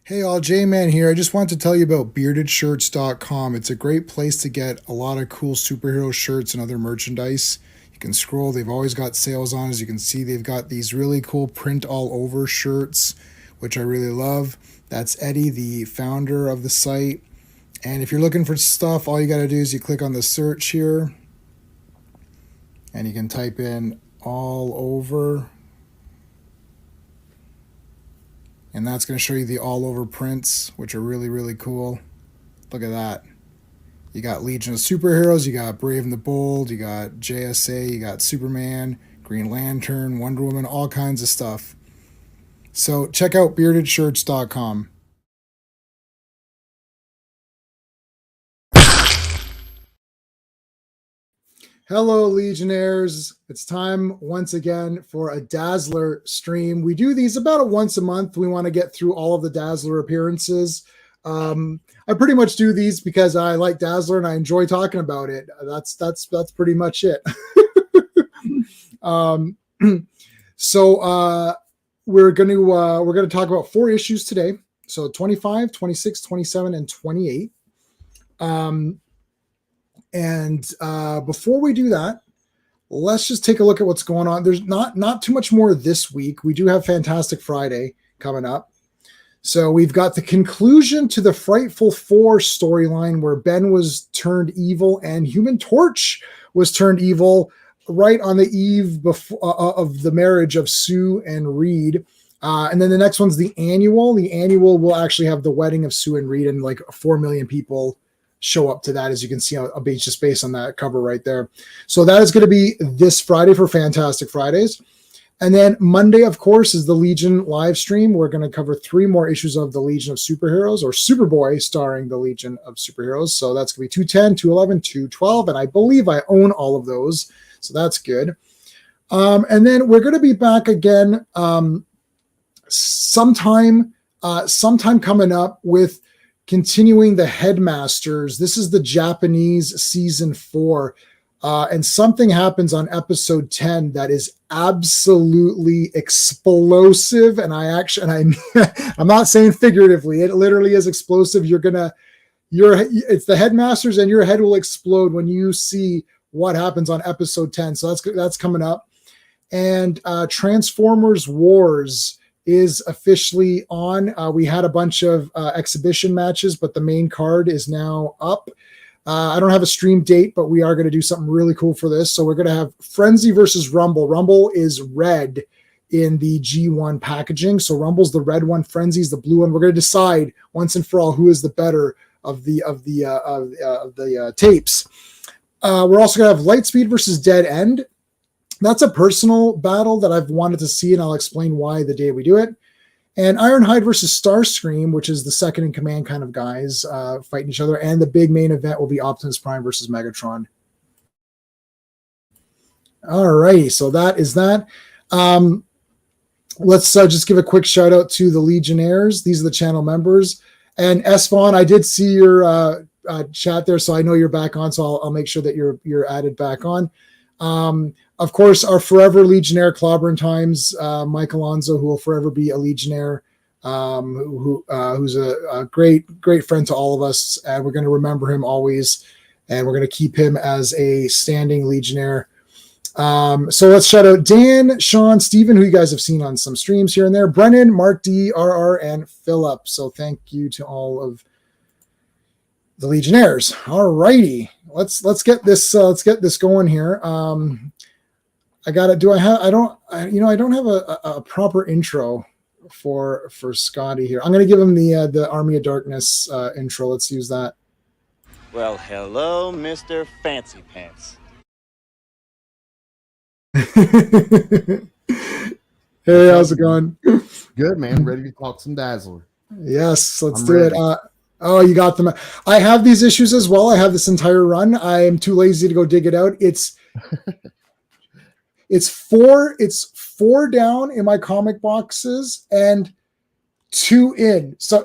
Hey all, J-Man here. I just wanted to tell you about beardedshirts.com. It's a great place to get a lot of cool superhero shirts and other merchandise. You can scroll, they've always got sales on. As you can see, they've got these really cool print all over shirts, which I really love. That's Eddie, the founder of the site. And if you're looking for stuff, all you got to do is you click on the search here and you can type in all over. And that's going to show you the all over prints, which are really, really cool. Look at that. You got Legion of Superheroes, you got Brave and the Bold, you got JSA, you got Superman, Green Lantern, Wonder Woman, all kinds of stuff. So check out beardedshirts.com. Hello, Legionnaires. It's time once again for a Dazzler stream. We do these about once a month. We want to get through all of the Dazzler appearances. I pretty much do these because I like Dazzler and I enjoy talking about it. That's pretty much it. So we're going to talk about 4 issues today. So 25, 26, 27, and 28. And before we do that, let's just take a look at what's going on. There's not too much more this week. We do have Fantastic Friday coming up. So we've got the conclusion to the Frightful Four storyline where Ben was turned evil and Human Torch was turned evil right on the eve of the marriage of Sue and Reed. And then the next one's the annual. The annual will actually have the wedding of Sue and Reed, and like 4 million people show up to that, as you can see just based on that cover right there. So that is going to be this Friday for Fantastic Fridays. And then Monday, of course, is the Legion live stream. We're going to cover 3 more issues of the Legion of Superheroes, or Superboy starring the Legion of Superheroes. So that's going to be 210, 211, 212. And I believe I own all of those. So that's good. And then we're going to be back again sometime coming up with continuing the Headmasters. This is the Japanese season 4. And something happens on episode 10 that is absolutely explosive. And I'm not saying figuratively, it literally is explosive. It's the Headmasters and your head will explode when you see what happens on episode 10. So that's coming up. And Transformers Wars is officially on. We had a bunch of exhibition matches, but the main card is now up. I don't have a stream date, but we are going to do something really cool for this. So we're going to have Frenzy versus Rumble. Rumble is red in the G1 packaging. So Rumble's the red one, Frenzy's the blue one. We're going to decide once and for all who is the better of the tapes. We're also going to have Lightspeed versus Dead End. That's a personal battle that I've wanted to see, and I'll explain why the day we do it. And Ironhide versus Starscream, which is the second in command kind of guys fighting each other. And the big main event will be Optimus Prime versus Megatron. All righty, so that is that. Let's just give a quick shout out to the Legionnaires. These are the channel members. And Esvon, I did see your chat there, so I know you're back on, so I'll make sure that you're added back on. Of course, our forever Legionnaire Clobberin Times, Mike Alonso, who will forever be a Legionnaire, who's a great friend to all of us, and we're going to remember him always, and we're going to keep him as a standing Legionnaire. So let's shout out Dan, Sean, Steven, who you guys have seen on some streams here and there, Brennan, Mark D, RR, and Philip. So thank you to all of the Legionnaires. All righty, let's get this going here. I don't have a proper intro for Scotty here. I'm going to give him the Army of Darkness intro. Let's use that. Well, hello, Mr. Fancy Pants. Hey, how's it going? Good, man. Ready to talk some Dazzler. Yes, let's do it. Oh, you got them. I have these issues as well. I have this entire run. I am too lazy to go dig it out. It's 4 down in my comic boxes and 2 in. So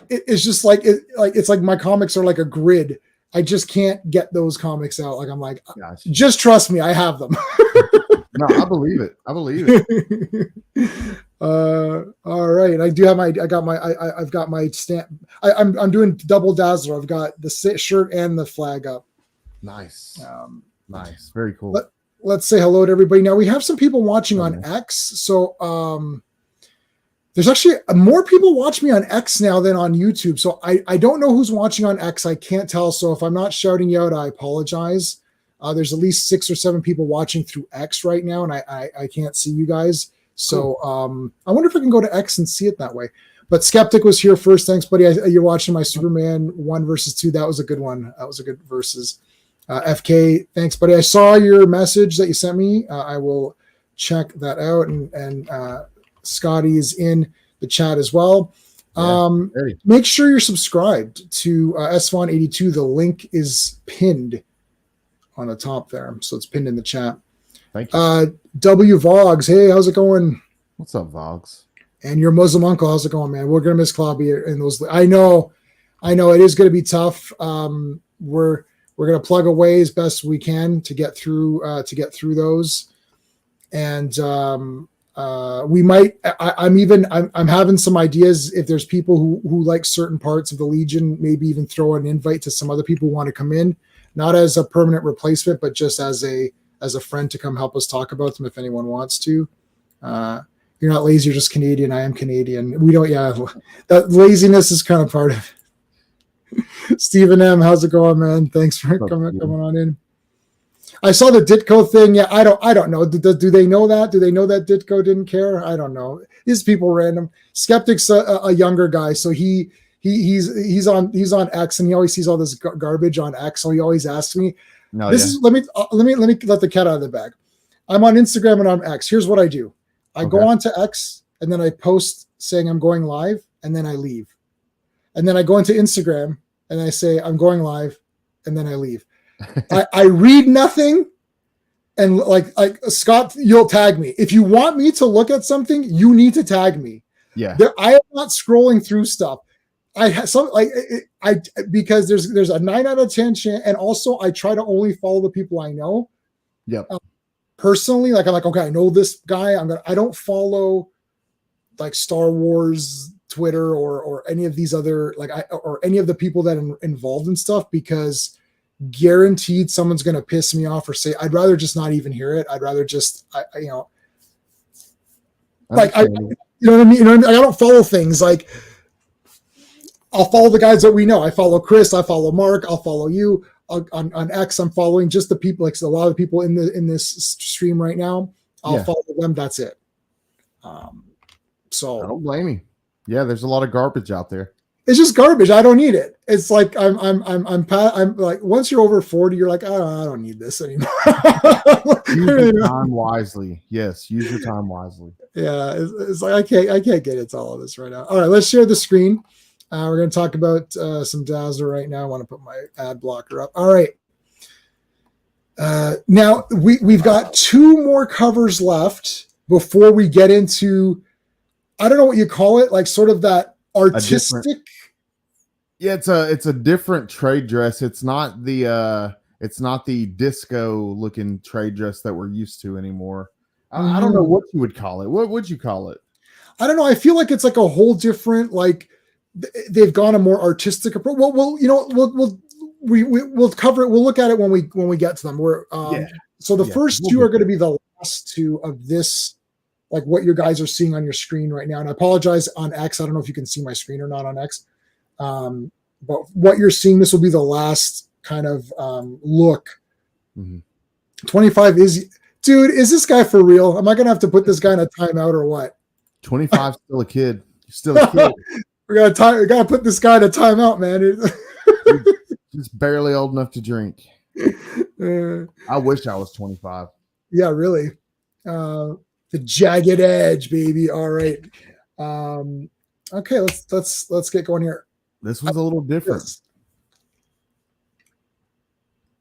it's just it's like my comics are like a grid. I just can't get those comics out. Like I'm like, Gotcha. Just trust me, I have them. No, I believe it. All right. I've got my stamp. I'm doing double Dazzler. I've got the shirt and the flag up. Nice. Nice. Very cool. Let's say hello to everybody. Now we have some people watching on X. So there's actually more people watch me on X now than on YouTube. So I don't know who's watching on X. I can't tell. So if I'm not shouting you out, I apologize. There's at least 6 or 7 people watching through X right now, and I can't see you guys. So I wonder if I can go to X and see it that way. But Skeptic was here first. Thanks, buddy. You're watching my Superman 1 versus 2. That was a good one. That was a good versus. FK, thanks, buddy. I saw your message that you sent me. I will check that out. And Scotty is in the chat as well. Make sure you're subscribed to S182. The link is pinned on the top there. So it's pinned in the chat. Thank you. W Vogs, hey, how's it going? What's up, Vogs? And your Muslim uncle, how's it going, man? We're gonna miss Clobberin in those. I know, it is gonna be tough. We're gonna plug away as best we can to get through those, and we might. I'm having some ideas. If there's people who like certain parts of the Legion, maybe even throw an invite to some other people who want to come in, not as a permanent replacement, but just as a friend to come help us talk about them if anyone wants to. You're not lazy, you're just Canadian. I am Canadian. We don't, that laziness is kind of part of it. Stephen M, how's it going, man? Thanks for coming on in. I saw the Ditko thing. Yeah, I don't know. Do they know that? Do they know that Ditko didn't care? I don't know. These people random. Skeptic's a younger guy, so he's on X, and he always sees all this garbage on X. So he always asks me. Let me let the cat out of the bag. I'm on Instagram and I'm X. Here's what I do. I go on to X and then I post saying I'm going live and then I leave. And then I go into Instagram and I say I'm going live and then I leave. I read nothing, and like Scott, you'll tag me. If you want me to look at something, you need to tag me. Yeah. I am not scrolling through stuff. Because there's a 9 out of 10 chance, and also I try to only follow the people I know. Yep. Personally, I'm like, okay, I know this guy. I don't follow like Star Wars Twitter or any of these other or any of the people that are involved in stuff, because guaranteed someone's going to piss me off or say, I'd rather just not even hear it. I'd rather just you know what I mean? I don't follow things like. I'll follow the guys that we know. I follow Chris. I follow Mark. I'll follow you on X. I'm following just the people, like a lot of people in this stream right now. I'll follow them. That's it. So I don't blame you. Yeah, there's a lot of garbage out there. It's just garbage. I don't need it. It's like I'm like, once you're over 40, you're like, oh, I don't need this anymore. Use your time wisely. Yes, use your time wisely. Yeah, it's like I can't get into all of this right now. All right, let's share the screen. We're going to talk about some Dazzler right now. I want to put my ad blocker up. All right. Now we've got 2 more covers left before we get into, I don't know what you call it, like sort of that artistic. It's a different trade dress. It's not the disco looking trade dress that we're used to anymmore. I don't know what you would call it. What would you call it? I don't know. I feel like it's like a whole different, like, they've gone a more artistic approach. We'll cover it. We'll look at it when we get to them. So the first 2 are going to be the last 2 of this, like what you guys are seeing on your screen right now. And I apologize on X. I don't know if you can see my screen or not on X. But what you're seeing, this will be the last kind of look. 25 is, dude, is this guy for real? Am I going to have to put this guy in a timeout or what? 25 still a kid. You're still a kid. We gotta put this guy in a timeout, man. Just barely old enough to drink. I wish I was 25. Yeah, really. The jagged edge, baby. All right. Okay, let's get going here. This was a little different.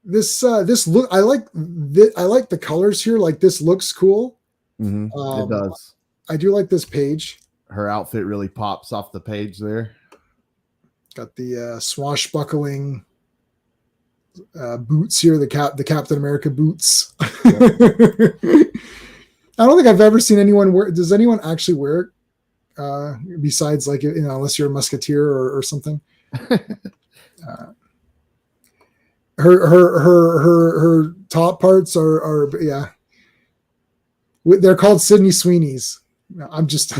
This look, I like the colors here. Like, this looks cool. It does. I do like this page. Her outfit really pops off the page there. Got the swashbuckling boots here, the Captain America boots. I don't think I've ever seen anyone wear. Does anyone actually wear it? Besides, like, unless you're a musketeer or something. Her top parts are yeah. They're called Sydney Sweeney's. I'm just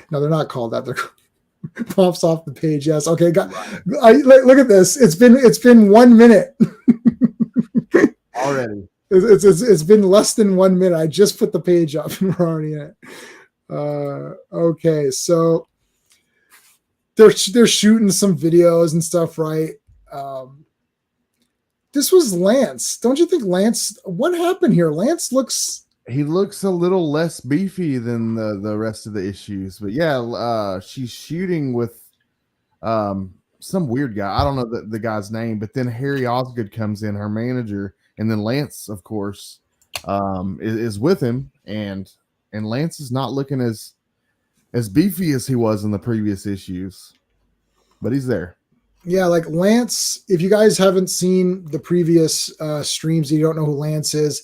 no, they're not called that. They're pops off the page. Yes, okay. Look at this. It's been 1 minute already. It's been less than 1 minute. I just put the page up and we're already in it. Okay, so they're shooting some videos and stuff, right? This was Lance. Don't you think Lance? What happened here? Lance looks a little less beefy than the rest of the issues, but yeah, she's shooting with some weird guy. I don't know the guy's name, but then Harry Osgood comes in, her manager, and then Lance, of course, is with him, and Lance is not looking as beefy as he was in the previous issues, but he's there. Yeah, like Lance, if you guys haven't seen the previous streams, you don't know who Lance is.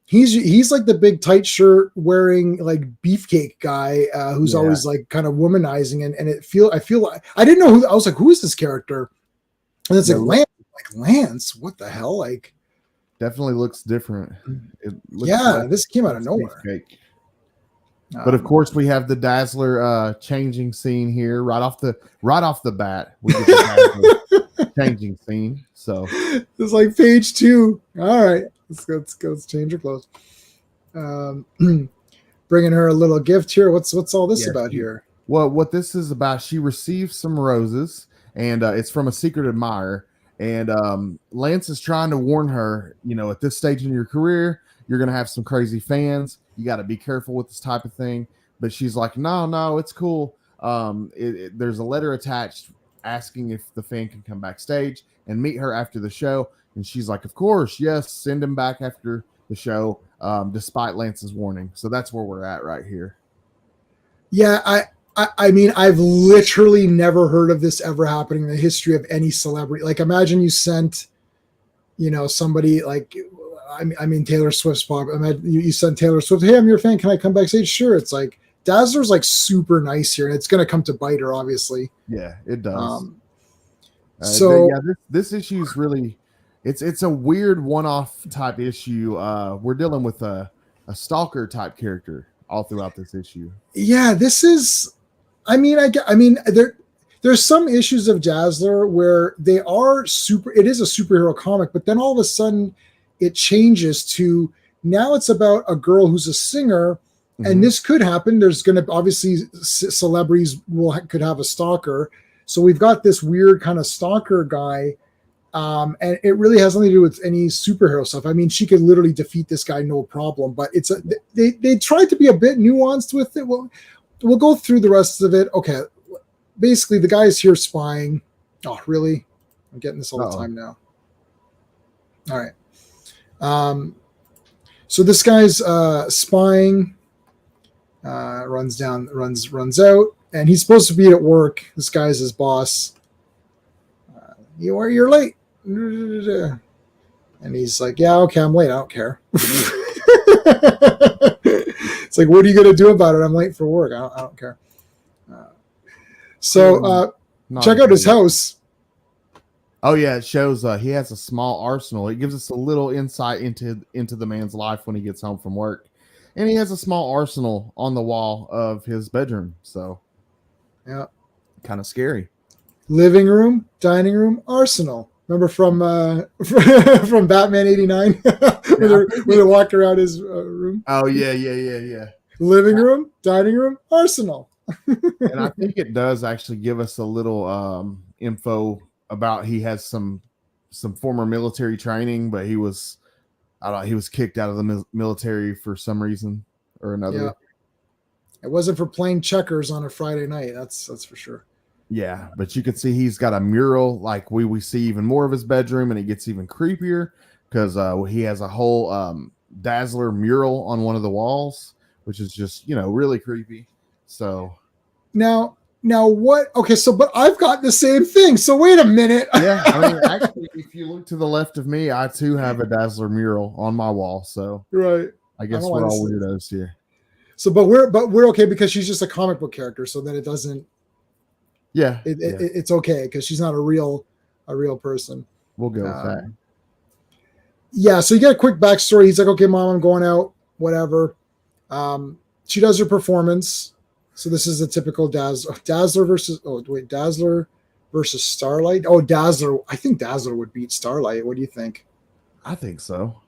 He's like the big tight shirt wearing like beefcake guy who's always like kind of womanizing, and I feel like I didn't know who. I was like, who is this character? And it's like Lance, what the hell? Like, definitely looks different. This came out of nowhere. But of course, we have the Dazzler changing scene here right off the bat. We get the Dazzler changing scene. So it's like page 2. All right, let's change her clothes. Bringing her a little gift here. What's all this about here? Well, what this is about? She received some roses, and it's from a secret admirer. And Lance is trying to warn her. At this stage in your career, you're going to have some crazy fans. You got to be careful with this type of thing. But she's like, no, it's cool. There's a letter attached asking if the fan can come backstage and meet her after the show. And she's like, of course, yes, send him back after the show, despite Lance's warning. So that's where we're at right here. Yeah, I mean, I've literally never heard of this ever happening in the history of any celebrity. Like, imagine you sent, somebody like, I mean, Taylor Swift's pop. You sent Taylor Swift, hey, I'm your fan. Can I come backstage? Sure. It's like Dazzler's like super nice here, and it's going to come to bite her, obviously. Yeah, it does. This issue is really, it's a weird one-off type issue. We're dealing with a stalker type character all throughout this issue. Yeah, this is. I mean, there's some issues of Dazzler where they are super. It is a superhero comic, but then all of a sudden, it changes to now it's about a girl who's a singer, and this could happen. There's going to obviously celebrities could have a stalker, so we've got this weird kind of stalker guy, and it really has nothing to do with any superhero stuff. I mean, she could literally defeat this guy no problem, but they tried to be a bit nuanced with it. We'll go through the rest of it. Okay, basically the guy's here spying. Oh, really? I'm getting this all the time now. All right. So this guy's spying, runs out, and he's supposed to be at work. This guy's his boss. You're late. And he's like, yeah, okay, I'm late. I don't care. It's like, what are you going to do about it? I'm late for work. I don't care. Check out his house. Oh yeah, it shows he has a small arsenal. It gives us a little insight into the man's life when he gets home from work, and he has a small arsenal on the wall of his bedroom. So, yeah, kind of scary. Living room, dining room, arsenal. Remember from Batman '89 where they walked around his room? Oh yeah. Living room, dining room, arsenal. And I think it does actually give us a little info about he has some former military training, but he was kicked out of the military for some reason or another. Yeah. It wasn't for playing checkers on a Friday night. That's for sure. Yeah, but you can see he's got a mural. Like we see even more of his bedroom, and it gets even creepier because he has a whole Dazzler mural on one of the walls, which is just really creepy. So now what? Okay, but I've got the same thing. So wait a minute. Yeah, I mean, actually, if you look to the left of me, I too have a Dazzler mural on my wall. So right. I guess don't know why we're all this is- weirdos here. So, but we're okay because she's just a comic book character. So then it doesn't. Yeah, It's okay because she's not a real person. we'll go with that. Yeah. So you get a quick backstory. He's like, okay, mom, I'm going out. Whatever. She does her performance. So this is a typical Dazzler versus Dazzler versus Starlight. Oh, Dazzler. I think Dazzler would beat Starlight. What do you think? I think so.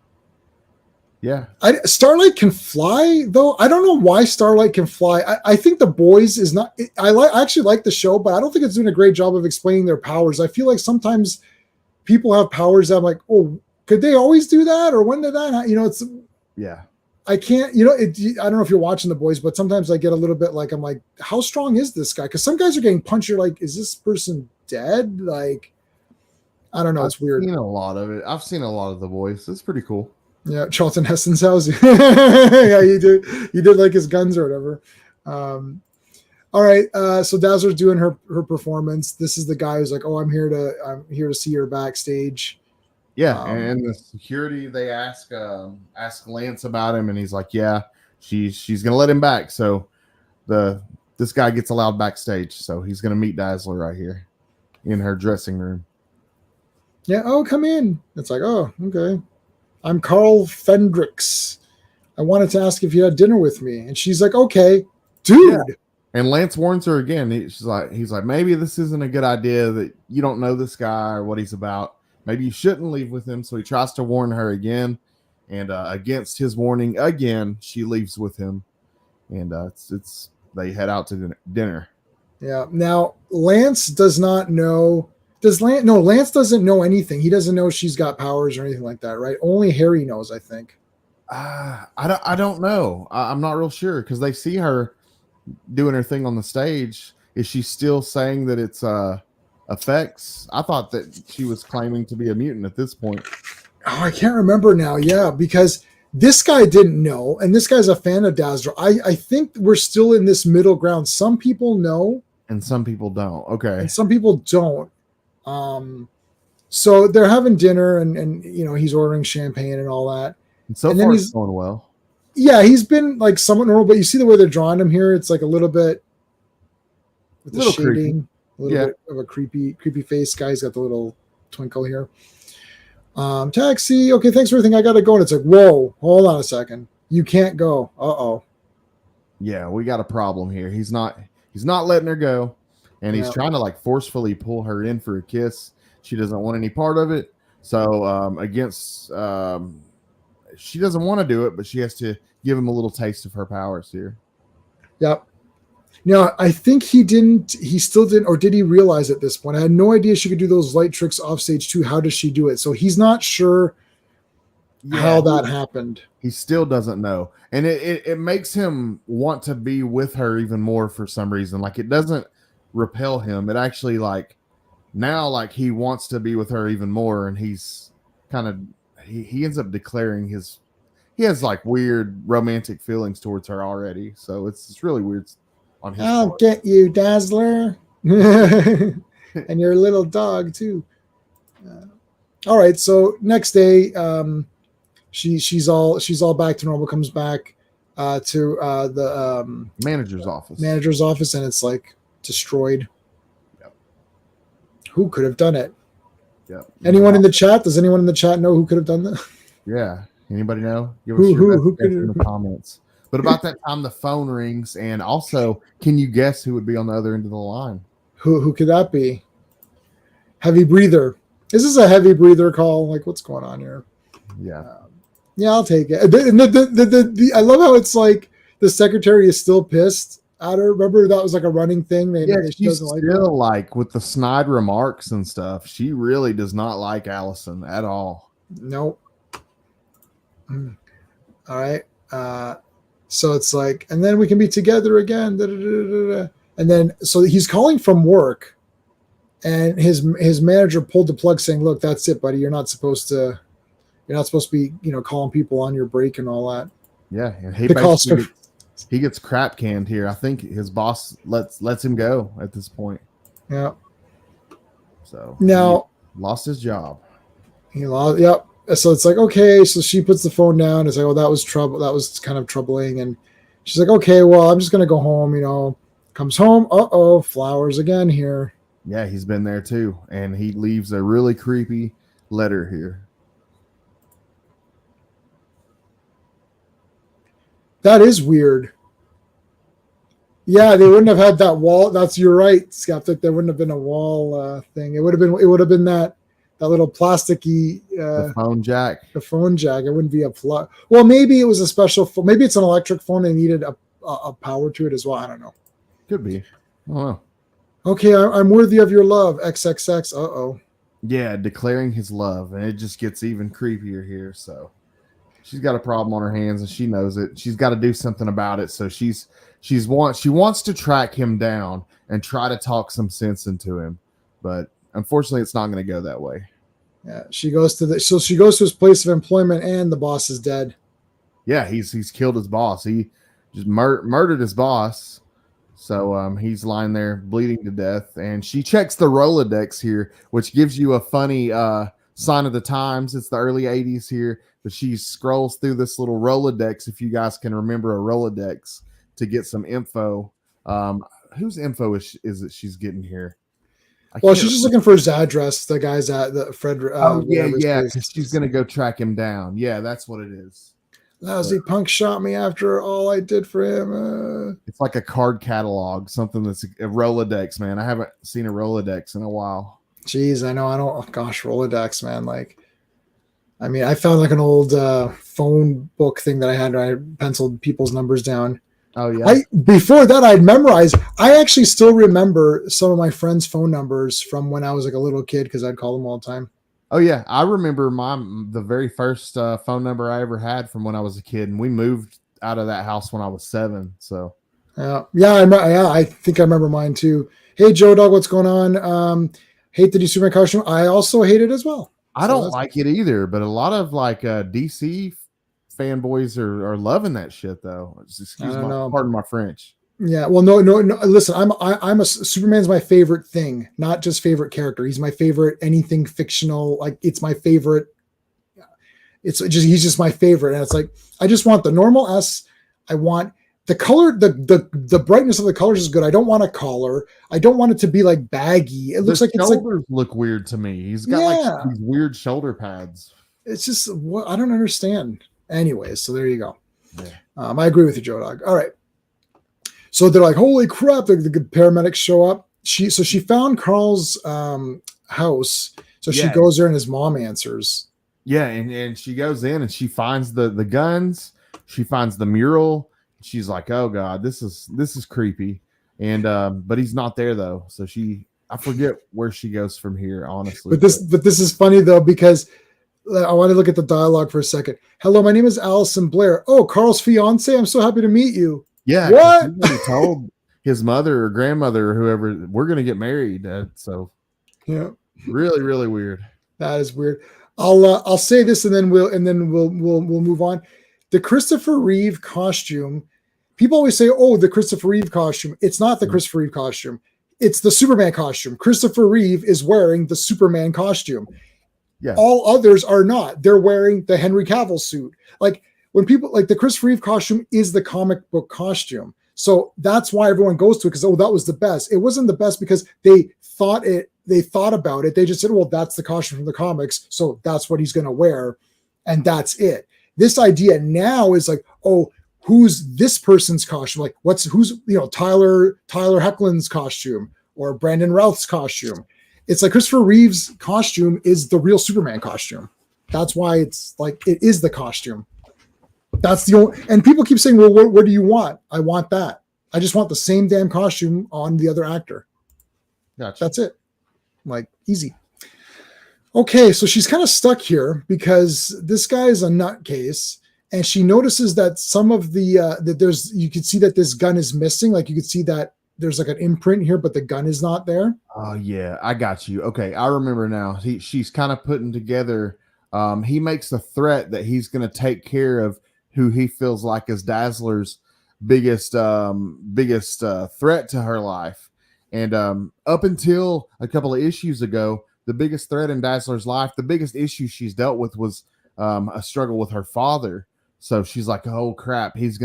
Yeah. Starlight can fly though. I don't know why Starlight can fly. I think The Boys is not. I actually like the show, but I don't think it's doing a great job of explaining their powers. I feel like sometimes people have powers that I'm like, oh, could they always do that, or when did that? It's Yeah. I can't. I don't know if you're watching The Boys, but sometimes I get a little bit like I'm like, how strong is this guy? Because some guys are getting punched. You're like, is this person dead? Like, I don't know. It's weird. I've seen a lot of it. I've seen a lot of The Boys. It's pretty cool. Yeah, Charlton Heston's house. Yeah, you did like his guns or whatever. All right, so Dazzler's doing her performance. This is the guy who's like, "Oh, I'm here to see her backstage." Yeah, and the security they ask Lance about him, and he's like, "Yeah, she's gonna let him back." So this guy gets allowed backstage, so he's gonna meet Dazzler right here in her dressing room. Yeah. Oh, come in. It's like, oh, okay. I'm Carl Fendrix. I wanted to ask if you had dinner with me. And she's like, okay, dude. Yeah. And Lance warns her again. He's like, maybe this isn't a good idea, that you don't know this guy or what he's about. Maybe you shouldn't leave with him. So he tries to warn her again. And against his warning again, she leaves with him. And they head out to dinner. Yeah. Now, Lance does not know. Lance doesn't know anything. He doesn't know she's got powers or anything like that, right? Only Harry knows, I think. I don't know. I'm not real sure because they see her doing her thing on the stage. Is she still saying that it's effects? I thought that she was claiming to be a mutant at this point. Oh, I can't remember now. Yeah, because this guy didn't know, and this guy's a fan of Dazzler. I think we're still in this middle ground. Some people know, and some people don't. Okay, and some people don't. So they're having dinner, and he's ordering champagne and all that. And so far it's going well. Yeah, he's been like somewhat normal, but you see the way they're drawing him here. It's like a little bit with the shading, a little bit of a creepy face guy. He's got the little twinkle here. Taxi. Okay, thanks for everything. I got to go. And it's like, whoa, hold on a second. You can't go. Uh-oh. Yeah, we got a problem here. He's not letting her go. And he's trying to like forcefully pull her in for a kiss. She doesn't want any part of it. So she doesn't want to do it, but she has to give him a little taste of her powers here. Yep. Now, I think he still didn't, or did he realize at this point? I had no idea she could do those light tricks off stage too. How does she do it? So he's not sure how that happened. He still doesn't know. And it makes him want to be with her even more for some reason. Like it doesn't repel him. It actually now he wants to be with her even more, and he's kind of he ends up declaring he has like weird romantic feelings towards her already. So it's really weird on his I'll part. get you, Dazzler. And your little dog too. All right, so next day she's all back to normal, comes back to the manager's office, and it's like destroyed. Yep. Who could have done it? Yep. Anyone in the chat? Does anyone in the chat know who could have done that? Yeah. Anybody know? Give us your best guess in the comments. But about that time, the phone rings, and also, can you guess who would be on the other end of the line? Who could that be? Heavy breather. Is this a heavy breather call? Like, what's going on here? Yeah. Yeah, I'll take it. I love how it's like the secretary is still pissed at her. Remember that was like a running thing. She doesn't like with the snide remarks and stuff. She really does not like Allison at all. Nope. All right. So it's like, and then we can be together again. Da, da, da, da. And then, so he's calling from work, and his manager pulled the plug, saying, "Look, that's it, buddy. You're not supposed to be, calling people on your break and all that." Yeah, and he gets crap canned here. I think his boss lets him go at this point. Yeah. So now he lost his job. He lost. Yep. so it's like, okay, so she puts the phone down. It's like, oh, that was trouble. That was kind of troubling. And she's like, okay, well, I'm just going to go home, comes home. Uh-oh, flowers again here. Yeah, he's been there too. And he leaves a really creepy letter here. That is weird. Yeah, they wouldn't have had that wall. You're right, Skeptic. There wouldn't have been a wall thing. It would have been that little plasticky The phone jack. the phone jack. It wouldn't be a plug. Well, maybe it was a special phone. Maybe it's an electric phone and needed a power to it as well. I don't know. Could be. Oh, Okay, I'm worthy of your love. XXX. Uh-oh. yeah, declaring his love, and it just gets even creepier here. So she's got a problem on her hands, and she knows it. She's got to do something about it. So she wants to track him down and try to talk some sense into him, but unfortunately, it's not going to go that way. Yeah, she goes to his place of employment, and the boss is dead. Yeah, he's killed his boss. He just murdered his boss. So he's lying there bleeding to death, and she checks the Rolodex here, which gives you a funny sign of the times. It's the early 80s here, but she scrolls through this little Rolodex, if you guys can remember a Rolodex, to get some info. Whose info is it she's getting here? Well, she's just looking for his address. The guy's at the Fred. Yeah. She's gonna go track him down. Yeah, that's what it is. Lousy punk shot me after all I did for him. It's like a card catalog, something that's a Rolodex, man. I haven't seen a Rolodex in a while. Jeez, I know. I don't. Oh gosh, Rolodex, man. I found like an old phone book thing that I had. I penciled people's numbers down. Oh yeah. Before that, I'd memorized. I actually still remember some of my friends' phone numbers from when I was like a little kid because I'd call them all the time. Oh yeah, I remember the very first phone number I ever had from when I was a kid, and we moved out of that house when I was 7. So I think I remember mine too. Hey Joe Dog, what's going on? Hate the Superman costume. I also hate it as well. I don't like it either, but a lot of like DC fanboys are loving that shit though. Pardon my French. Yeah, well, no. Listen, I'm a Superman's my favorite thing, not just favorite character. He's my favorite anything fictional. Like it's my favorite. He's just my favorite, and it's like I just want the normal S. I want the color, the brightness of the colors is good. I don't want a collar. I don't want it to be like baggy. It looks like it's like look weird to me. He's got like these weird shoulder pads. It's just what I don't understand. Anyways, so there you go. Yeah. I agree with you, Joe Dog. All right. So they're like, holy crap, the paramedics show up. She found Carl's house. So she goes there and his mom answers. Yeah, and she goes in and she finds the guns. She finds the mural. She's like, oh God, this is creepy. And but he's not there though. So I forget where she goes from here, honestly. But this is funny though, because I want to look at the dialogue for a second. Hello, my name is Allison Blair. Oh, Carl's fiance. I'm so happy to meet you. Yeah, what? He told his mother or grandmother or whoever we're going to get married. So yeah, really, really weird. That is weird. I'll say this and then we'll move on. The Christopher Reeve costume. People always say, "Oh, the Christopher Reeve costume." It's not the Christopher Reeve costume. It's the Superman costume. Christopher Reeve is wearing the Superman costume. Yeah. All others are not. They're wearing the Henry Cavill suit. Like when people like the Christopher Reeve costume is the comic book costume. So that's why everyone goes to it because, oh, that was the best. It wasn't the best because they thought about it. They just said, well, that's the costume from the comics. So that's what he's going to wear. And that's it. This idea now is like, oh, who's this person's costume? Like who's Tyler Hoechlin's costume or Brandon Routh's costume? It's like Christopher Reeve's costume is the real Superman costume. That's why it's like, it is the costume. That's the only, and people keep saying, well, what do you want? I want that. I just want the same damn costume on the other actor. Gotcha. That's it. Like easy. Okay. So she's kind of stuck here because this guy is a nutcase and she notices that some of that you can see that this gun is missing. Like you could see that there's like an imprint here, but the gun is not there. Oh yeah. I got you. Okay. I remember now. She's kind of putting together. He makes a threat that he's going to take care of who he feels like is Dazzler's biggest threat to her life. And up until a couple of issues ago, the biggest threat in Dazzler's life, the biggest issue she's dealt with was a struggle with her father. So she's like, oh crap, he's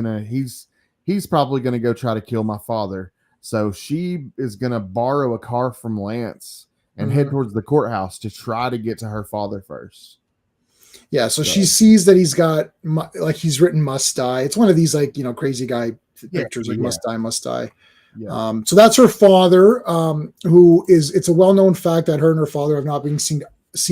probably gonna go try to kill my father. So she is gonna borrow a car from Lance and head towards the courthouse to try to get to her father first. Yeah, so she sees that he's got like he's written "must die." It's one of these like crazy guy pictures like "must die, must die." Yeah. So that's her father, who is. It's a well-known fact that her and her father have not been seen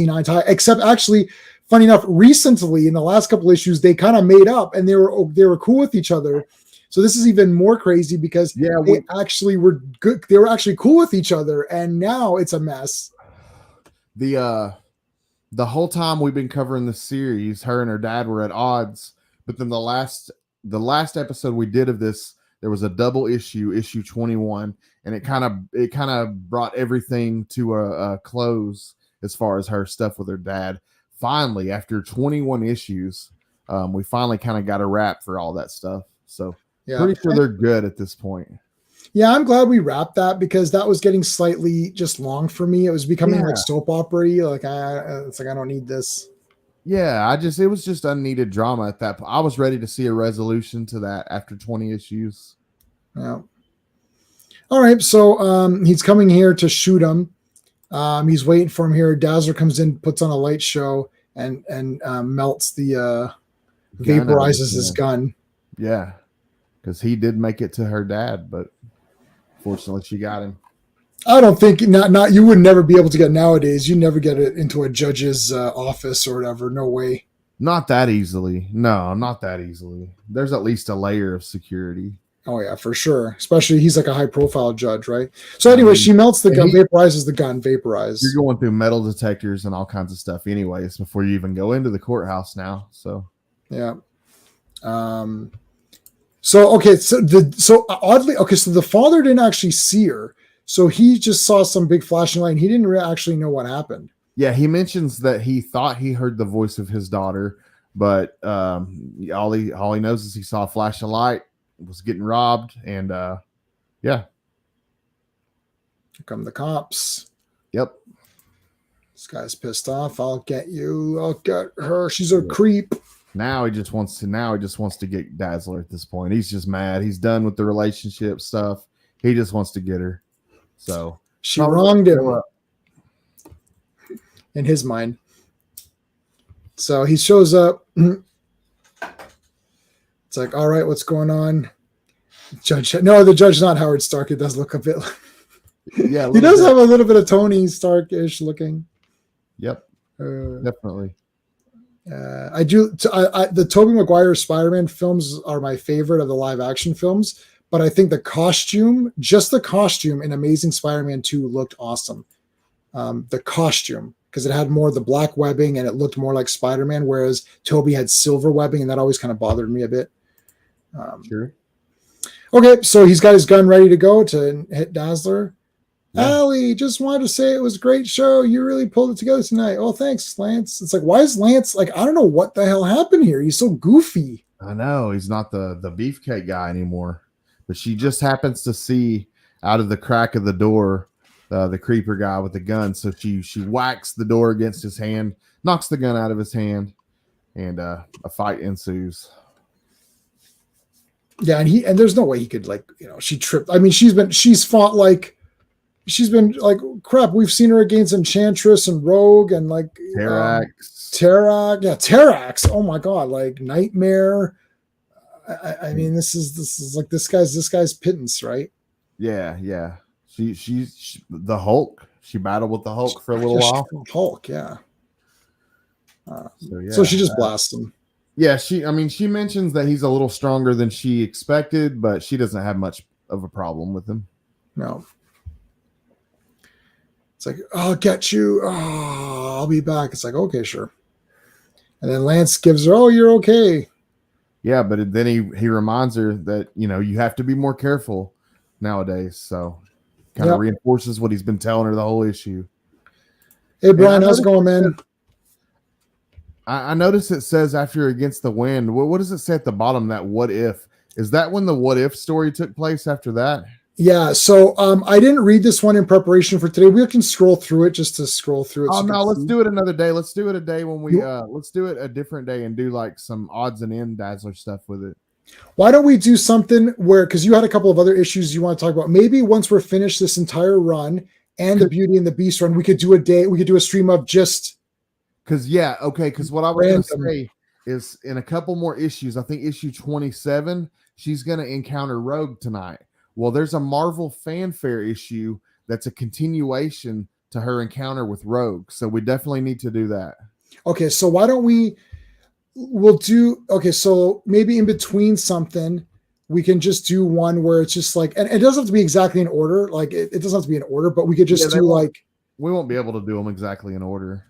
eye to eye. Except actually, funny enough, recently in the last couple issues, they kind of made up and they were cool with each other. So this is even more crazy because they actually were good. They were actually cool with each other, and now it's a mess. The whole time we've been covering the series, her and her dad were at odds. But then the last episode we did of this, there was a double issue 21, and it kind of brought everything to a close as far as her stuff with her dad. Finally, after 21 issues, we finally kind of got a wrap for all that stuff. So pretty sure they're good at this point. Yeah, I'm glad we wrapped that because that was getting slightly just long for me. It was becoming like soap opera-y. Like it's like I don't need this. Yeah, it was just unneeded drama at that point. I was ready to see a resolution to that after 20 issues. Yeah. All right, so he's coming here to shoot him. He's waiting for him here. Dazzler comes in, puts on a light show, and melts the vaporizes his gun. Yeah, because he did make it to her dad, but fortunately she got him. I don't think not you would never be able to get nowadays. You never get it into a judge's office or whatever. No way. Not that easily. No, not that easily. There's at least a layer of security. Oh yeah, for sure. Especially he's like a high profile judge, right? So anyway, she melts the gun, vaporizes the gun, vaporized. You're going through metal detectors and all kinds of stuff anyways before you even go into the courthouse now. So yeah. So oddly, so the father didn't actually see her. So he just saw some big flashing light and he didn't actually know what happened. Yeah, he mentions that he thought he heard the voice of his daughter, but all he knows is he saw a flash of light, was getting robbed, and yeah. Here come the cops. Yep. This guy's pissed off. I'll get you. I'll get her. She's a creep. Now he just wants to get Dazzler at this point. He's just mad. He's done with the relationship stuff. He just wants to get her. So she wronged him in his mind. So he shows up. It's like, all right, what's going on? The judge's not Howard Stark. It does look a bit like yeah, he does have a little bit of Tony Stark-ish looking. Yep. Definitely. I do. The Tobey Maguire Spider-Man films are my favorite of the live action films, but I think the costume in Amazing Spider-Man 2 looked awesome. The costume, because it had more of the black webbing and it looked more like Spider-Man, whereas Tobey had silver webbing, and that always kind of bothered me a bit. Sure. Okay, so he's got his gun ready to go to hit Dazzler. Yeah. Allie, just wanted to say it was a great show. You really pulled it together tonight. Oh, thanks, Lance. It's like, why is Lance like, I don't know what the hell happened here. He's so goofy. I know. He's not the beefcake guy anymore. But she just happens to see out of the crack of the door the creeper guy with the gun. So she whacks the door against his hand, knocks the gun out of his hand, and a fight ensues. Yeah, and there's no way he could she tripped. I mean, she's been like crap. We've seen her against Enchantress and Rogue and like Terrax. Yeah, Terrax. Oh my god, like Nightmare. I mean, this is like this guy's pittance, right? Yeah. She's the Hulk. She battled with the Hulk for a little while. Hulk, yeah. So she just blasts him. Yeah, she mentions that he's a little stronger than she expected, but she doesn't have much of a problem with him. No. It's like, I'll get you. Oh, I'll be back. It's like, okay, sure. And then Lance gives her, oh, you're okay. Yeah, but then he reminds her that, you have to be more careful nowadays. So kind of reinforces what he's been telling her the whole issue. Hey, Brian, how's it going, man? I noticed it says after Against the Wind. What does it say at the bottom? That what if? Is that when the what if story took place after that? Yeah, so I didn't read this one in preparation for today. We can scroll through it just to scroll through it. Oh So you can no, let's see. do it another day. Let's do it a day when we You- let's do it a different day and do like some odds and end Dazzler stuff with it. Why don't we do something where, because you had a couple of other issues you want to talk about. Maybe once we're finished this entire run and the Beauty and the Beast run, we could do a day. We could do a stream of just Because what I was going to random. say is in a couple more issues, I think issue 27, she's going to encounter Rogue tonight. Well, there's a Marvel fanfare issue that's a continuation to her encounter with Rogue. So we definitely need to do that. Okay, so why don't we'll do, okay, so maybe in between something, we can just do one where it's just like, and it doesn't have to be exactly in order. Like it doesn't have to be in order, but we could just do like, we won't be able to do them exactly in order.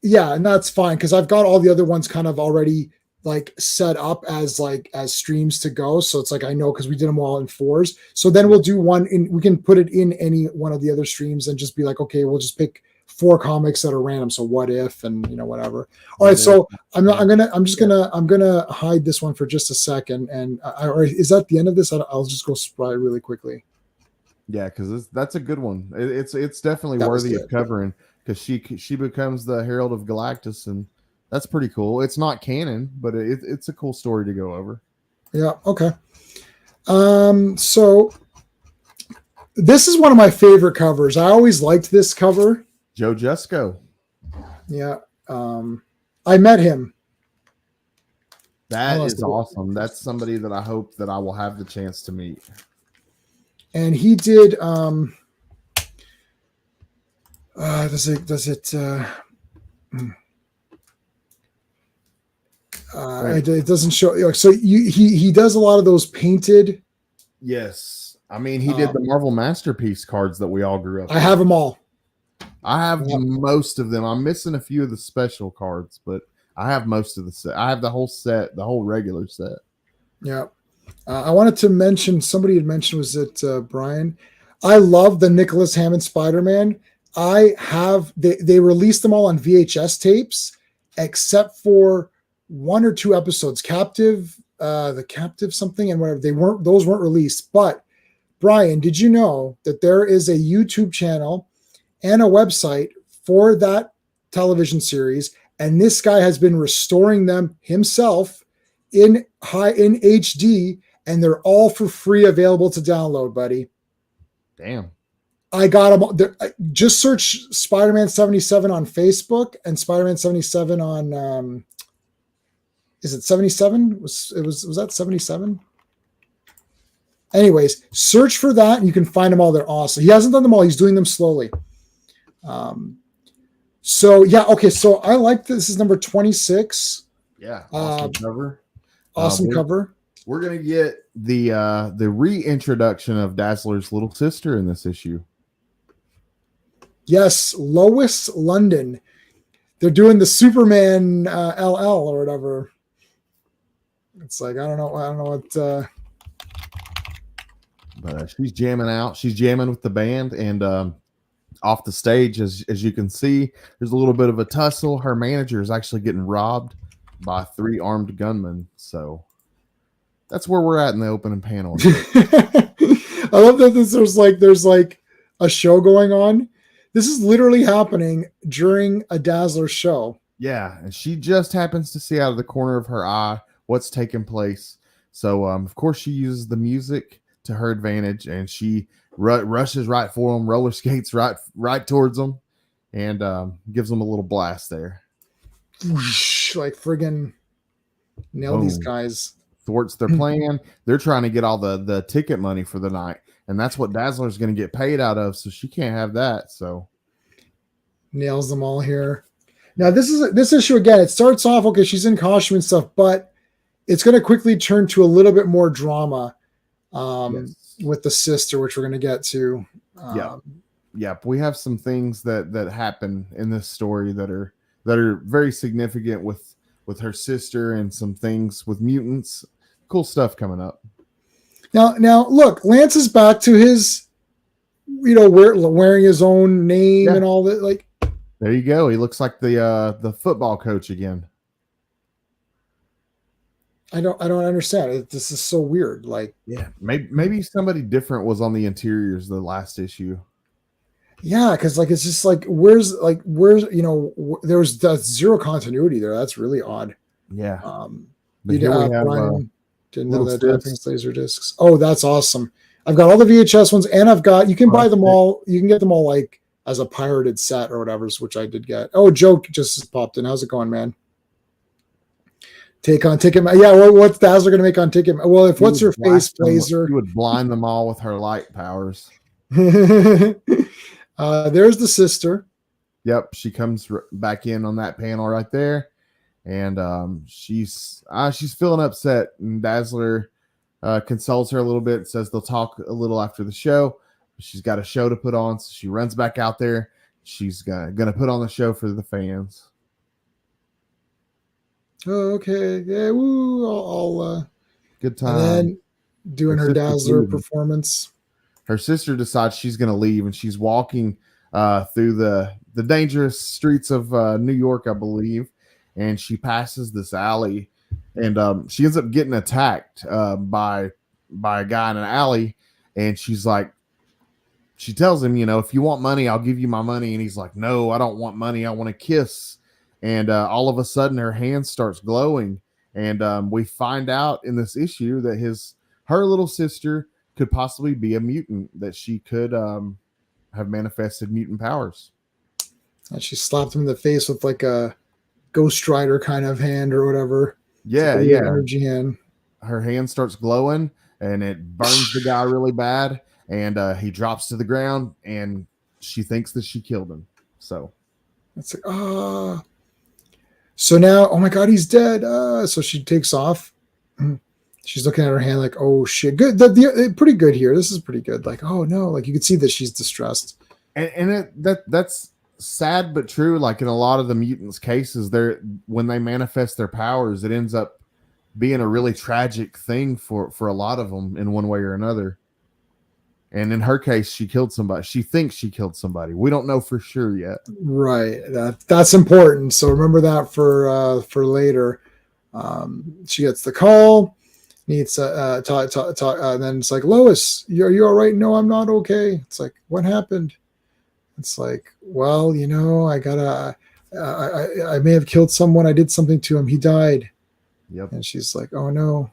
yeah, and that's fine because I've got all the other ones kind of already like set up as streams to go. So it's like I know because we did them all in fours. So then we'll do one in, we can put it in any one of the other streams and just be like, okay, we'll just pick 4 comics that are random. So what if, and whatever. All right. So I'm just gonna hide this one for just a second. And or is that the end of this? I'll just go spry really quickly. Yeah, because that's a good one. It's definitely worthy of covering because she becomes the Herald of Galactus, and that's pretty cool. It's not canon, but it's a cool story to go over. Yeah. Okay. So this is one of my favorite covers. I always liked this cover. Joe Jusko. Yeah. I met him. That is awesome. That's somebody that I hope that I will have the chance to meet. And he did it doesn't show, so he does a lot of those painted. Yes. I mean, he did the Marvel Masterpiece cards that we all grew up with. I have them all. I have most of them. I'm missing a few of the special cards, but I have most of the set. I have the whole set, the whole regular set. Yeah. I wanted to mention, somebody had mentioned, was it Brian? I love the Nicholas Hammond Spider-Man. I have, they released them all on VHS tapes, except for 1 or 2 episodes, the Captive something and whatever. Those weren't released. But Brian, did you know that there is a YouTube channel and a website for that television series? And this guy has been restoring them himself in HD, and they're all for free, available to download, buddy. Damn. I got them. Just search Spider-Man 77 on Facebook and Spider-Man 77 on is it 77? Was that 77? Anyways, search for that and you can find them all. They're awesome. He hasn't done them all. He's doing them slowly. So yeah, okay. So I like this. This is number 26. Yeah, awesome cover. Awesome cover. We're gonna get the reintroduction of Dazzler's little sister in this issue. Yes, Lois London. They're doing the Superman LL or whatever. It's like I don't know what. But she's jamming out. She's jamming with the band, and off the stage, as you can see, there's a little bit of a tussle. Her manager is actually getting robbed by 3 armed gunmen. So that's where we're at in the opening panel. I love that there's like a show going on. This is literally happening during a Dazzler show. Yeah, and she just happens to see out of the corner of her eye what's taking place. So, of course, she uses the music to her advantage, and she rushes right for them, roller skates right towards them, and gives them a little blast there. Like friggin' nail these guys. Thwarts their plan. They're trying to get all the ticket money for the night, and that's what Dazzler's going to get paid out of, so she can't have that. So nails them all here. Now this issue again, it starts off okay, she's in costume and stuff, but it's going to quickly turn to a little bit more drama with the sister, which we're going to get to. Yeah. We have some things that happen in this story that are very significant with her sister, and some things with mutants. Cool stuff coming up. Now look, Lance is back to his, wearing his own name and all that. Like, there you go. He looks like the football coach again. I don't understand it. This is so weird. Like, Yeah, maybe somebody different was on the interiors the last issue. yeah, because like it's just like there's that zero continuity there. That's really odd. Yeah, Um, but here we have Brian didn't know little that sis. Japanese laser discs. Oh, that's awesome. I've got all the VHS ones, and I've got, you can Oh, buy that's them sick. all. You can get them all like as a pirated set or whatever, which I did get. Oh, Joe just popped in. How's it going, man? Take on Ticket. Yeah, what's Dazzler going to make on Ticket? Well, if She what's would her face blast them. Blazer. She would blind them all with her light powers. There's the sister. Yep, she comes back in on that panel right there, and she's feeling upset. And Dazzler consoles her a little bit, says they'll talk a little after the show. She's got a show to put on, so she runs back out there. She's gonna put on the show for the fans. Oh, okay. Yeah, woo, Good and time. then doing her Dazzler leaving. performance. Her sister decides she's going to leave, and she's walking through the dangerous streets of New York, I believe, and she passes this alley, and she ends up getting attacked by a guy in an alley, and she tells him, if you want money, I'll give you my money, and he's like, no, I don't want money, I want a kiss, and all of a sudden her hand starts glowing, and we find out in this issue that her little sister could possibly be a mutant, that she could have manifested mutant powers. And she slapped him in the face with like a Ghost Rider kind of hand or whatever. Yeah, like yeah. Energy hand. Her hand starts glowing, and it burns the guy really bad, and he drops to the ground, and she thinks that she killed him. So it's like, So now, oh my God, he's dead. So she takes off. She's looking at her hand like, oh shit, good. Pretty good here. This is pretty good. Like, oh no, like you can see that she's distressed. And that's sad but true. Like in a lot of the mutants' cases, when they manifest their powers, it ends up being a really tragic thing for a lot of them in one way or another. And in her case, she killed somebody. She thinks she killed somebody. We don't know for sure yet. Right. That's important. So remember that for later. She gets the call. Needs to talk. And then it's like, Lois, are you all right? No, I'm not okay. It's like, what happened? It's like, well, I may have killed someone. I did something to him. He died. Yep. And she's like, oh no.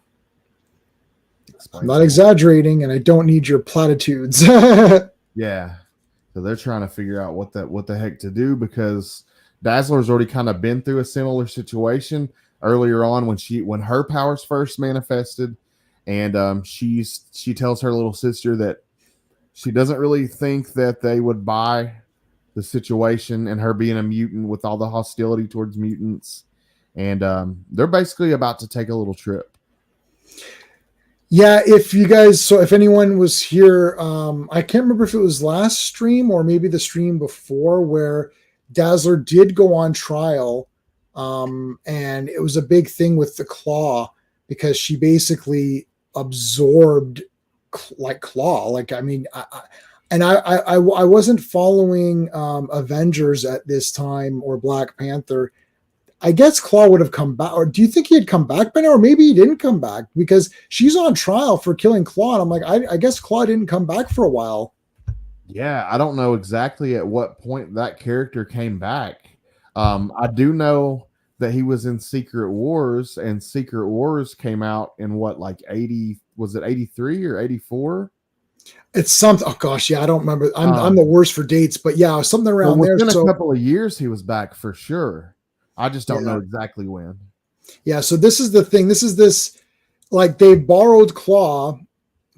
I'm not exaggerating, and I don't need your platitudes. Yeah. So they're trying to figure out what the heck to do, because Dazzler's already kind of been through a similar situation earlier on when her powers first manifested, and she tells her little sister that she doesn't really think that they would buy the situation and her being a mutant with all the hostility towards mutants, and they're basically about to take a little trip. Yeah, if anyone was here, I can't remember if it was last stream or maybe the stream before, where Dazzler did go on trial, and it was a big thing with the claw, because she basically absorbed claw. Like, I mean, I wasn't following Avengers at this time, or Black Panther. I guess Claw would have come back. Or do you think he had come back by now? Or maybe he didn't come back, because she's on trial for killing Claw. And I'm like, I guess Claw didn't come back for a while. Yeah, I don't know exactly at what point that character came back. I do know that he was in Secret Wars, and Secret Wars came out in like 80, was it 83 or 84? It's something. Oh gosh, yeah, I don't remember. I'm the worst for dates, but yeah, something around there. Within a couple of years, he was back for sure. I just don't know exactly when. Yeah, so this is the thing. This is like, they borrowed Claw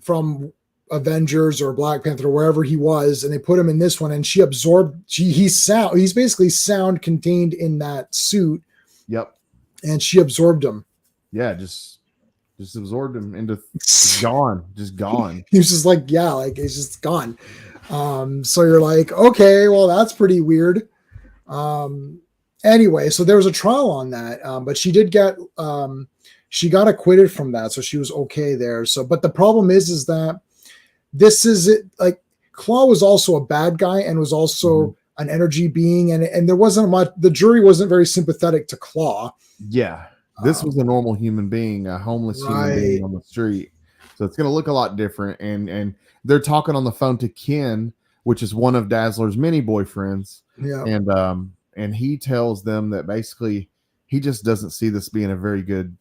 from Avengers or Black Panther or wherever he was, and they put him in this one, and she absorbed. He's basically sound contained in that suit. Yep. And she absorbed him. Yeah, just absorbed him into just gone. He was just like, yeah, like he's just gone. So you're like, okay, well, that's pretty weird. Anyway, so there was a trial on that, but she did get she got acquitted from that, so she was okay there. So, but the problem is that this is it. Like, Claw was also a bad guy and was also an energy being, and there wasn't much. The jury wasn't very sympathetic to Claw. Yeah. This was a normal human being, a homeless human being Right. on the street. So it's going to look a lot different. And they're talking on the phone to Ken, which is one of Dazzler's many boyfriends. Yeah. And he tells them that basically he just doesn't see this being a very good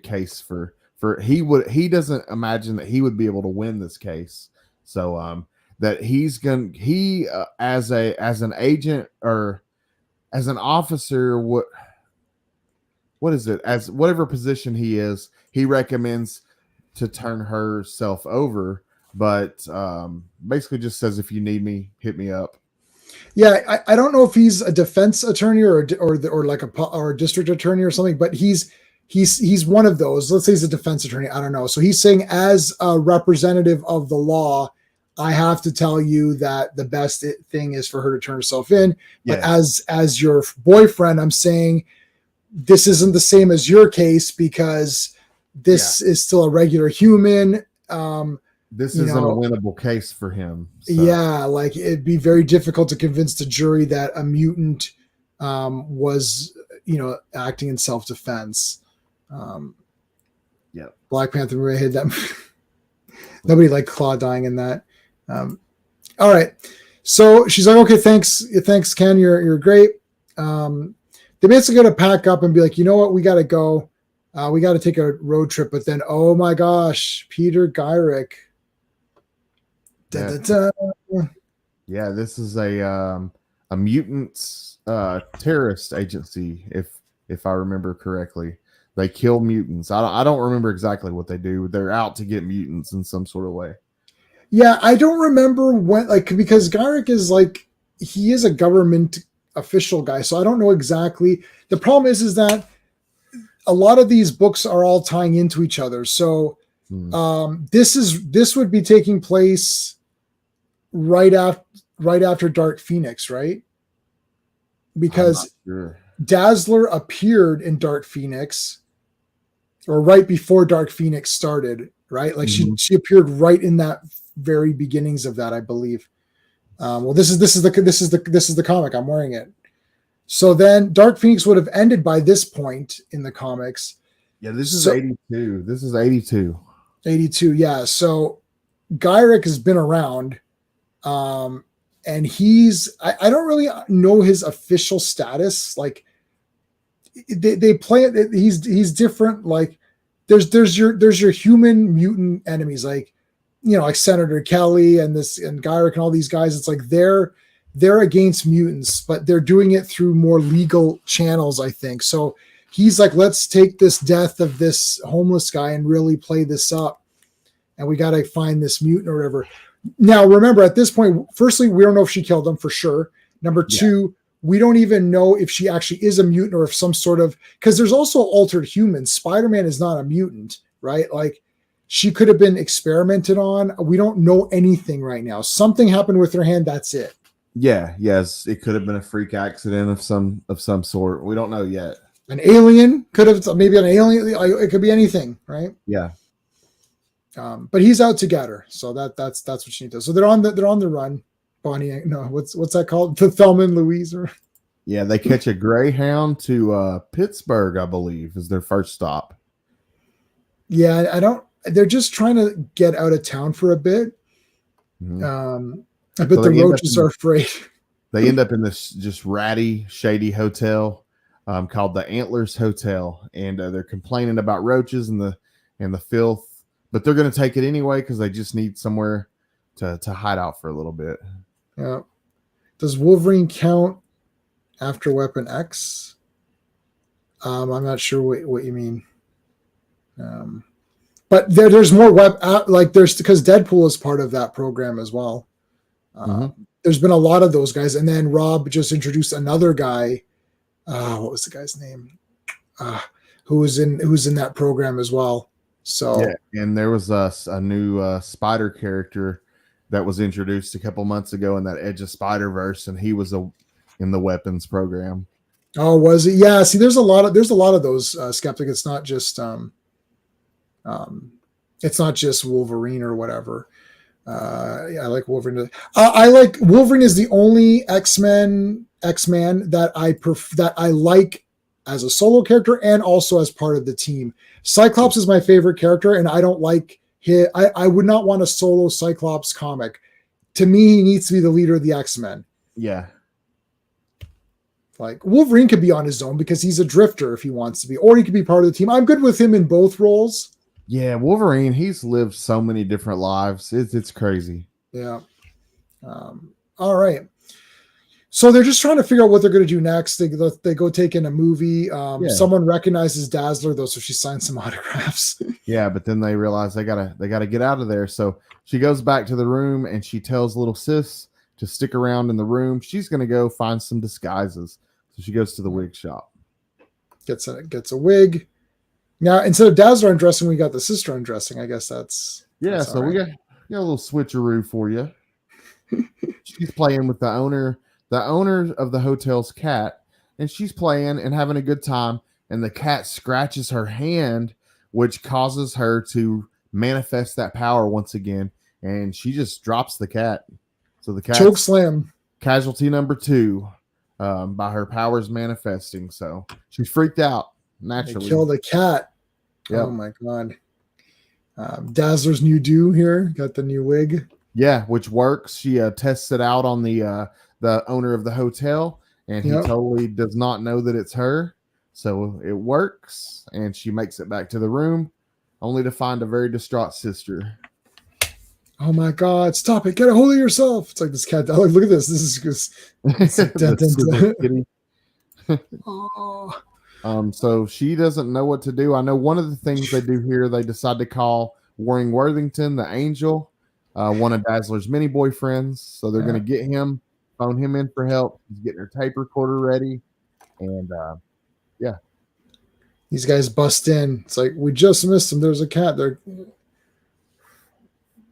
case for he doesn't imagine that he would be able to win this case. So that as an agent or as an officer, what is it, as whatever position he is, he recommends to turn herself over, but basically just says, if you need me, hit me up. Yeah, I don't know if he's a defense attorney or like a district attorney or something, but he's one of those. Let's say he's a defense attorney. I don't know. So he's saying, as a representative of the law, I have to tell you that the best thing is for her to turn herself in. But as your boyfriend, I'm saying this isn't the same as your case, because this is still a regular human. This isn't a winnable case for him. So. Yeah, like it'd be very difficult to convince the jury that a mutant was, acting in self-defense. Black Panther movie, I hate that. Nobody liked Claw dying in that. All right. So she's like, okay, thanks, Ken. You're great. They basically got to pack up and be like, you know what? We got to go. We got to take a road trip. But then, oh my gosh, Peter Gyrick. Yeah, this is a mutant terrorist agency, if I remember correctly. They kill mutants. I don't remember exactly what they do. They're out to get mutants in some sort of way. Yeah, I don't remember when, because Gyrick is he is a government official guy, so I don't know exactly. The problem is that a lot of these books are all tying into each other. So this would be taking place right after Dark Phoenix, right? Because sure. Dazzler appeared in Dark Phoenix, or right before Dark Phoenix started, right? Like she appeared right in that very beginnings of that, I believe. Well, this is the comic. I'm wearing it. So then Dark Phoenix would have ended by this point in the comics. Yeah, this is 82. This is 82. 82, yeah. So Gyrick has been around. And I don't really know his official status. Like they play it. He's different. Like there's your human mutant enemies, like Senator Kelly and Gyrick and all these guys. It's like they're against mutants, but they're doing it through more legal channels, I think. So he's like, let's take this death of this homeless guy and really play this up, and we got to find this mutant or whatever. Now, remember, at this point, firstly, we don't know if she killed him for sure. Number two, we don't even know if she actually is a mutant, or if some sort of, because there's also altered humans. Spider-Man is not a mutant, right? Like she could have been experimented on. We don't know anything right now. Something happened with her hand. That's it. Yeah. Yes. It could have been a freak accident of some sort. We don't know yet. An alien could have, maybe an alien. It could be anything, right? Yeah. But he's out to get her, so that's what she does. So they're on the run. Bonnie, no, what's that called? The Thelma and Louise, or yeah, they catch a Greyhound to Pittsburgh, I believe, is their first stop. Yeah, they're just trying to get out of town for a bit. Mm-hmm. I bet the roaches are afraid. They end up in this just ratty, shady hotel called the Antlers Hotel, and they're complaining about roaches and the filth. But they're going to take it anyway because they just need somewhere to hide out for a little bit. Yeah. Does Wolverine count after Weapon X? I'm not sure what you mean. But there's more because Deadpool is part of that program as well. There's been a lot of those guys, and then Rob just introduced another guy. What was the guy's name? Who's in that program as well. So yeah, and there was a new Spider character that was introduced a couple months ago in that Edge of Spider-Verse, and he was in the weapons program. Oh, was it? Yeah. See, there's a lot of those skeptic. It's not just Wolverine or whatever. I like Wolverine. I like Wolverine is the only X-Man that I like as a solo character and also as part of the team. Cyclops is my favorite character, and I don't like his. I would not want a solo Cyclops comic. To me, he needs to be the leader of the X-Men. Yeah. Like Wolverine could be on his own because he's a drifter if he wants to be, or he could be part of the team. I'm good with him in both roles. Yeah, Wolverine, he's lived so many different lives. It's crazy. Yeah. All right. So they're just trying to figure out what they're going to do next. They go take in a movie. Someone recognizes Dazzler though, so she signs some autographs. Yeah, but then they realize they gotta get out of there. So she goes back to the room and she tells little sis to stick around in the room. She's gonna go find some disguises. So she goes to the wig shop. Gets a wig. Now instead of Dazzler undressing, we got the sister undressing. I guess that's so right. we got a little switcheroo for you. She's playing with the owner of the hotel's cat, and she's playing and having a good time. And the cat scratches her hand, which causes her to manifest that power once again. And she just drops the cat. So the cat choke slam. Casualty number 2 by her powers manifesting. So she's freaked out naturally. They killed a cat. Yep. Oh my god. Dazzler's new do here. Got the new wig. Yeah, which works. She tests it out on the owner of the hotel, and he totally does not know that it's her. So it works, and she makes it back to the room, only to find a very distraught sister. Oh my god! Stop it! Get a hold of yourself! It's like this cat. Oh, look at this. This is just. Oh. So she doesn't know what to do. I know one of the things they do here, they decide to call Warring Worthington, the Angel, one of Dazzler's many boyfriends. So they're going to get him, phone him in for help. He's getting her tape recorder ready. And these guys bust in. It's like, we just missed him. There's a cat there.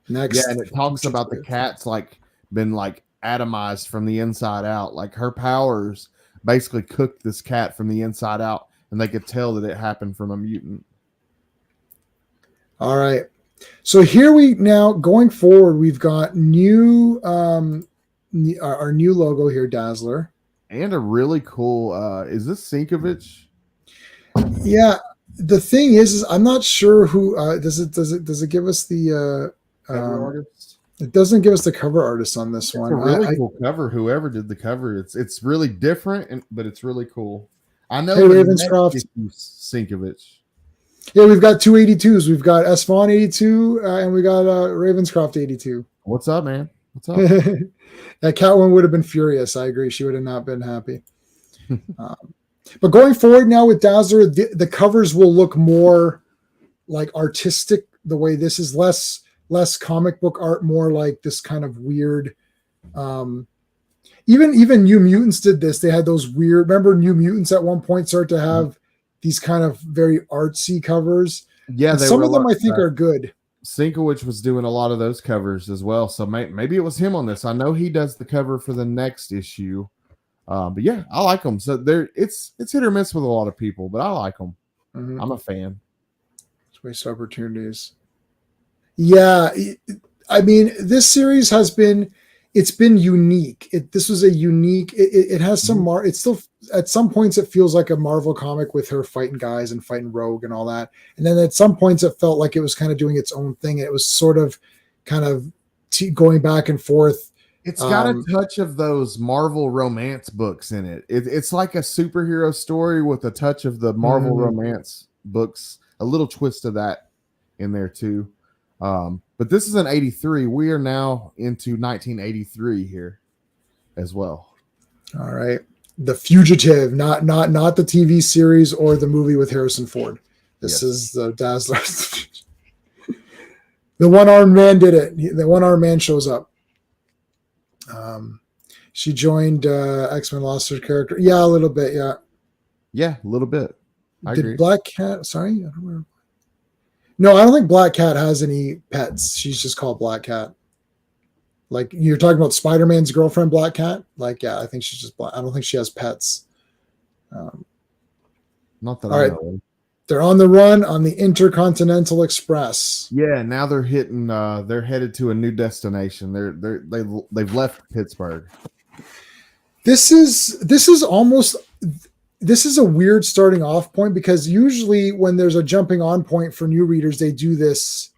Next. Yeah, and it talks about the cat's like been like atomized from the inside out. Like her powers basically cooked this cat from the inside out, and they could tell that it happened from a mutant. All right. So here we now going forward, we've got new our new logo here, Dazzler. And a really cool is this Sinkovich? Yeah. The thing is I'm not sure who does it give us the cover artist? It doesn't give us the cover artist on this one. A really cool cover. Whoever did the cover, it's really different, but it's really cool. I know Ravenscroft Sinkovich. Yeah, we've got 282s. We've got S. Vaughn 82, and we got Ravenscroft 82. What's up, man? What's up? That Catwoman would have been furious. I agree. She would have not been happy. But going forward now with Dazzler, the covers will look more like artistic. The way this is less comic book art, more like this kind of weird. Even New Mutants did this. They had those weird. Remember, New Mutants at one point started to have these kind of very artsy covers. Yeah, some of them I think are good. Sienkiewicz was doing a lot of those covers as well, so maybe it was him on this. I know he does the cover for the next issue, but yeah, I like them. So it's hit or miss with a lot of people, but I like them. Mm-hmm. I'm a fan. Waste opportunities. Yeah, I mean, this series has been unique. This was a unique. It has some It's still at some points it feels like a Marvel comic with her fighting guys and fighting Rogue and all that. And then at some points it felt like it was kind of doing its own thing. And it was sort of kind of going back and forth. It's got a touch of those Marvel romance books in it. It's like a superhero story with a touch of the Marvel romance books. A little twist of that in there too. But this is an 83. We are now into 1983 here as well. All right. The Fugitive, not the TV series or the movie with Harrison Ford. This is the Dazzler. The one-armed man did it. The one-armed man shows up. She joined X-Men, lost her character. Yeah, a little bit. Yeah. Yeah, a little bit. I agree. Black Cat, sorry? I don't remember. No, I don't think Black Cat has any pets. She's just called Black Cat. Like you're talking about Spider-Man's girlfriend, Black Cat. Like, yeah, I think she's just black. I don't think she has pets. Not that I know. They're on the run on the Intercontinental Express. Yeah, now they're hitting. They're headed to a new destination. They've left Pittsburgh. This is almost. this is a weird starting off point because usually when there's a jumping on point for new readers, they do this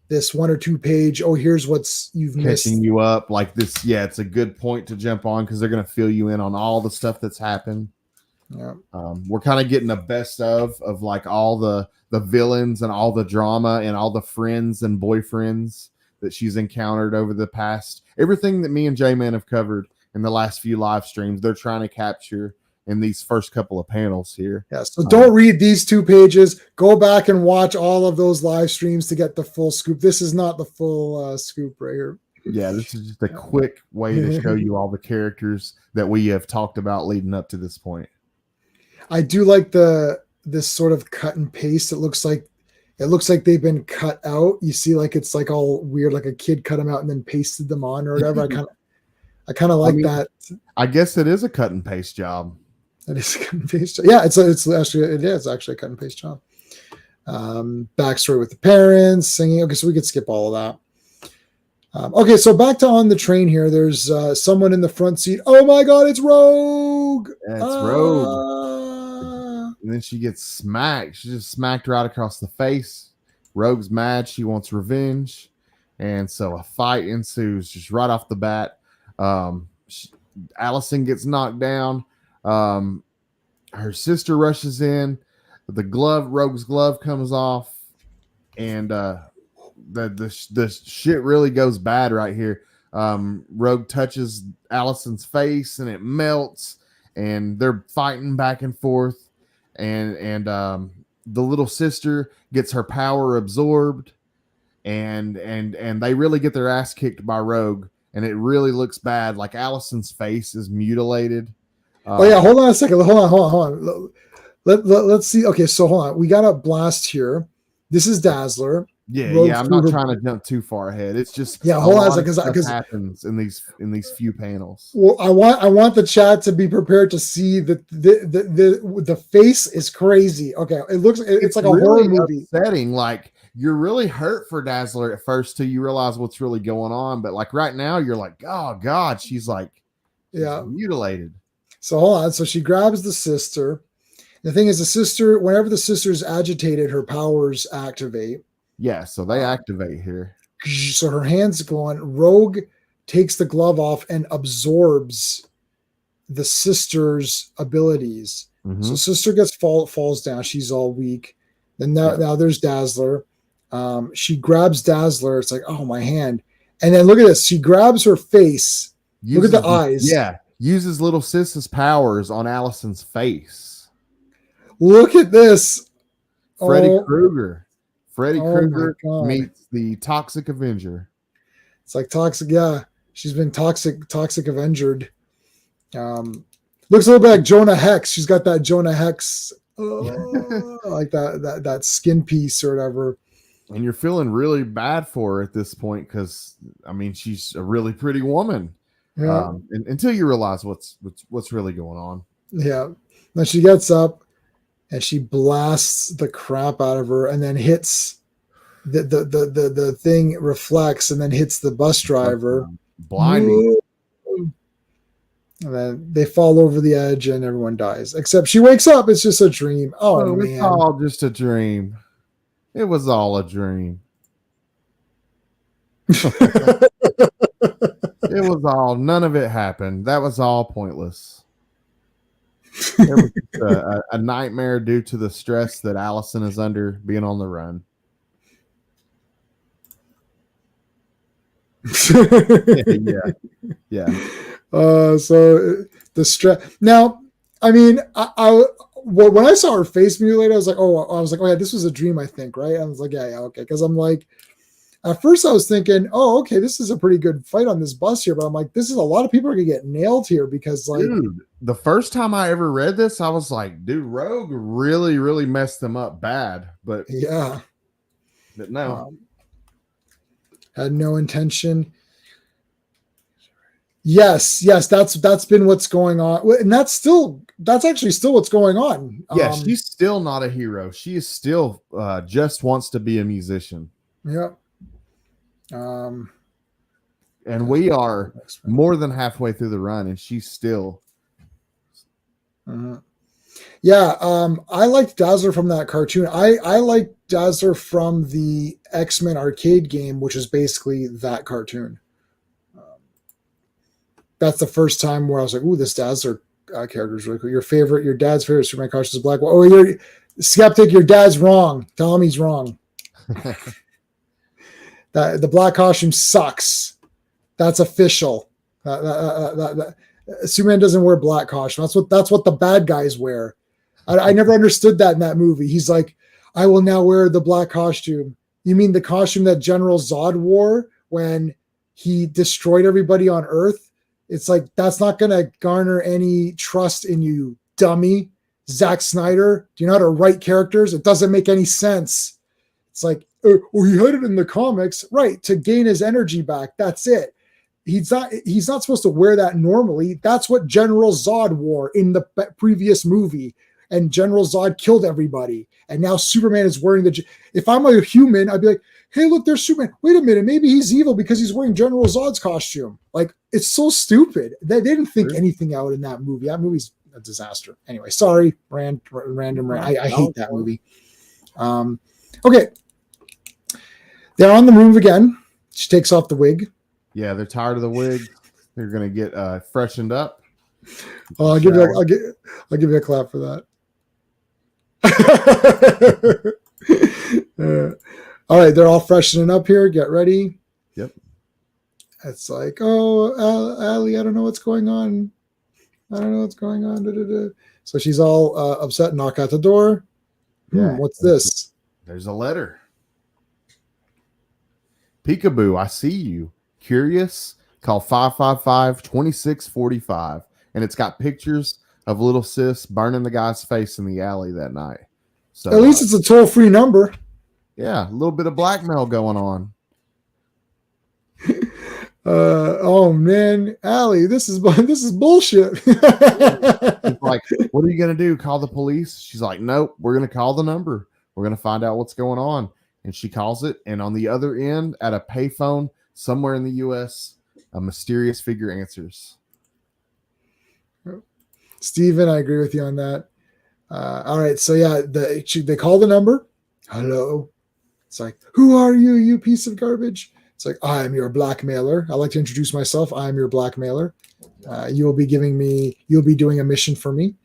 1 or 2 page. Oh, here's what's you've missed. Catching you up like this. Yeah, it's a good point to jump on because they're going to fill you in on all the stuff that's happened. Yeah. We're kind of getting a best of like all the villains and all the drama and all the friends and boyfriends that she's encountered over the past. Everything that me and J-Man have covered in the last few live streams, they're trying to capture in these first couple of panels here. Yeah, so don't read these 2 pages. Go back and watch all of those live streams to get the full scoop. This is not the full scoop right here. Yeah, this is just a quick way to show you all the characters that we have talked about leading up to this point. I do like this sort of cut and paste. It looks like they've been cut out. You see, like it's like all weird, like a kid cut them out and then pasted them on or whatever. I kind of like that. I guess it is a cut and paste job. That is a cut and paste job. Yeah, it is actually a cut and paste job. Backstory with the parents, singing. Okay, so we could skip all of that. Okay, so back to On the Train here. There's someone in the front seat. Oh my God, it's Rogue. Yeah, it's Rogue. And then she gets smacked. She just smacked right across the face. Rogue's mad. She wants revenge. And so a fight ensues just right off the bat. Allison gets knocked down. Her sister rushes in. Rogue's glove comes off. And the shit really goes bad right here. Rogue touches Allison's face and it melts. And they're fighting back and forth. And the little sister gets her power absorbed. And they really get their ass kicked by Rogue. And it really looks bad. Like Allison's face is mutilated. Oh yeah, hold on a second. Hold on. Let's see. Okay, so hold on. We got a blast here. This is Dazzler. Yeah. I'm not trying to jump too far ahead. It's just hold on a second because happens in these few panels. Well, I want the chat to be prepared to see that the face is crazy. Okay, it's like a really horror movie. Setting like you're really hurt for Dazzler at first till you realize what's really going on. But like right now, you're like, oh God, she's mutilated. So hold on. So she grabs the sister. The thing is, whenever the sister is agitated, her powers activate. Yeah, so they activate here. So her hands go on. Rogue takes the glove off and absorbs the sister's abilities. Mm-hmm. So sister falls down. She's all weak. Then now there's Dazzler. She grabs Dazzler. It's like, oh, my hand. And then look at this. She grabs her face. Look at the eyes. Yeah. Uses little sis's powers on Allison's face. Look at this. Freddy Krueger. Freddy Krueger meets the Toxic Avenger. It's like toxic. Yeah. She's been toxic Avengered. Looks a little bit like Jonah Hex. She's got that Jonah Hex, like that skin piece or whatever. And you're feeling really bad for her at this point because, I mean, she's a really pretty woman. Yeah. Until you realize what's really going on. Yeah. Then she gets up and she blasts the crap out of her and then hits the thing reflects and then hits the bus driver. Blinding. And then they fall over the edge and everyone dies. Except she wakes up. It's just a dream. Oh man. It's all just a dream. It was all a dream. None of it happened. That was all pointless. It was just a nightmare due to the stress that Allison is under being on the run. Yeah. So the stress. Now, I mean, when I saw her face mutilated, I was like, oh yeah, this was a dream, I think, right? I was like, yeah, okay, because I'm like, at first I was thinking, oh, okay, this is a pretty good fight on this bus here, but I'm like, this is a lot of people are gonna get nailed here because, like, dude, the first time I ever read this, I was like, dude, Rogue really, really messed them up bad, but yeah, but no, had no intention. Yes, that's been what's going on, and that's actually still what's going on. Yeah, she's still not a hero. She is still just wants to be a musician. Yeah. And we are more than halfway through the run, and she's still. Mm-hmm. Yeah, I liked Dazzler from that cartoon. I like Dazzler from the X-Men arcade game, which is basically that cartoon. That's the first time where I was like, "Ooh, this Dazzler character is really cool." Your dad's favorite Superman costume is black. Oh, you're skeptic. Your dad's wrong. Tell him he's wrong. That the black costume sucks. That's official. Superman doesn't wear black costume. That's what the bad guys wear. I never understood that in that movie. He's like, I will now wear the black costume. You mean the costume that General Zod wore when he destroyed everybody on Earth? It's like, that's not going to garner any trust in you, dummy. Zack Snyder, do you know how to write characters? It doesn't make any sense. It's like, oh, he had it in the comics, right, to gain his energy back. That's it. He's not supposed to wear that normally. That's what General Zod wore in the previous movie. And General Zod killed everybody. And now Superman is wearing if I'm a human, I'd be like, hey, look, there's Superman. Wait a minute. Maybe he's evil because he's wearing General Zod's costume. Like, it's so stupid. They didn't think anything out in that movie. That movie's a disaster. Anyway, sorry, random rant. I hate that movie. Okay. They're on the move again. She takes off the wig. Yeah, they're tired of the wig. They're going to get freshened up. Oh, I'll give you a clap for that. All right, they're all freshening up here. Get ready. Yep. It's like, oh, Allie, I don't know what's going on. Da, da, da. So she's all upset. Knock at the door. Yeah. What's this? There's a letter. Peekaboo, I see you. Curious? Call 555-2645. And it's got pictures of little sis burning the guy's face in the alley that night. So at least it's a toll-free number. Yeah, a little bit of blackmail going on. Oh man, Allie, this is bullshit. It's like, what are you gonna do? Call the police? She's like, nope, we're gonna call the number. We're gonna find out what's going on. And she calls it, and on the other end, at a payphone somewhere in the U.S., a mysterious figure answers. Steven, I agree with you on that. All right, so yeah, they call the number. Hello. It's like, who are you, you piece of garbage? It's like, I am your blackmailer. I like to introduce myself. I am your blackmailer. You'll be doing a mission for me.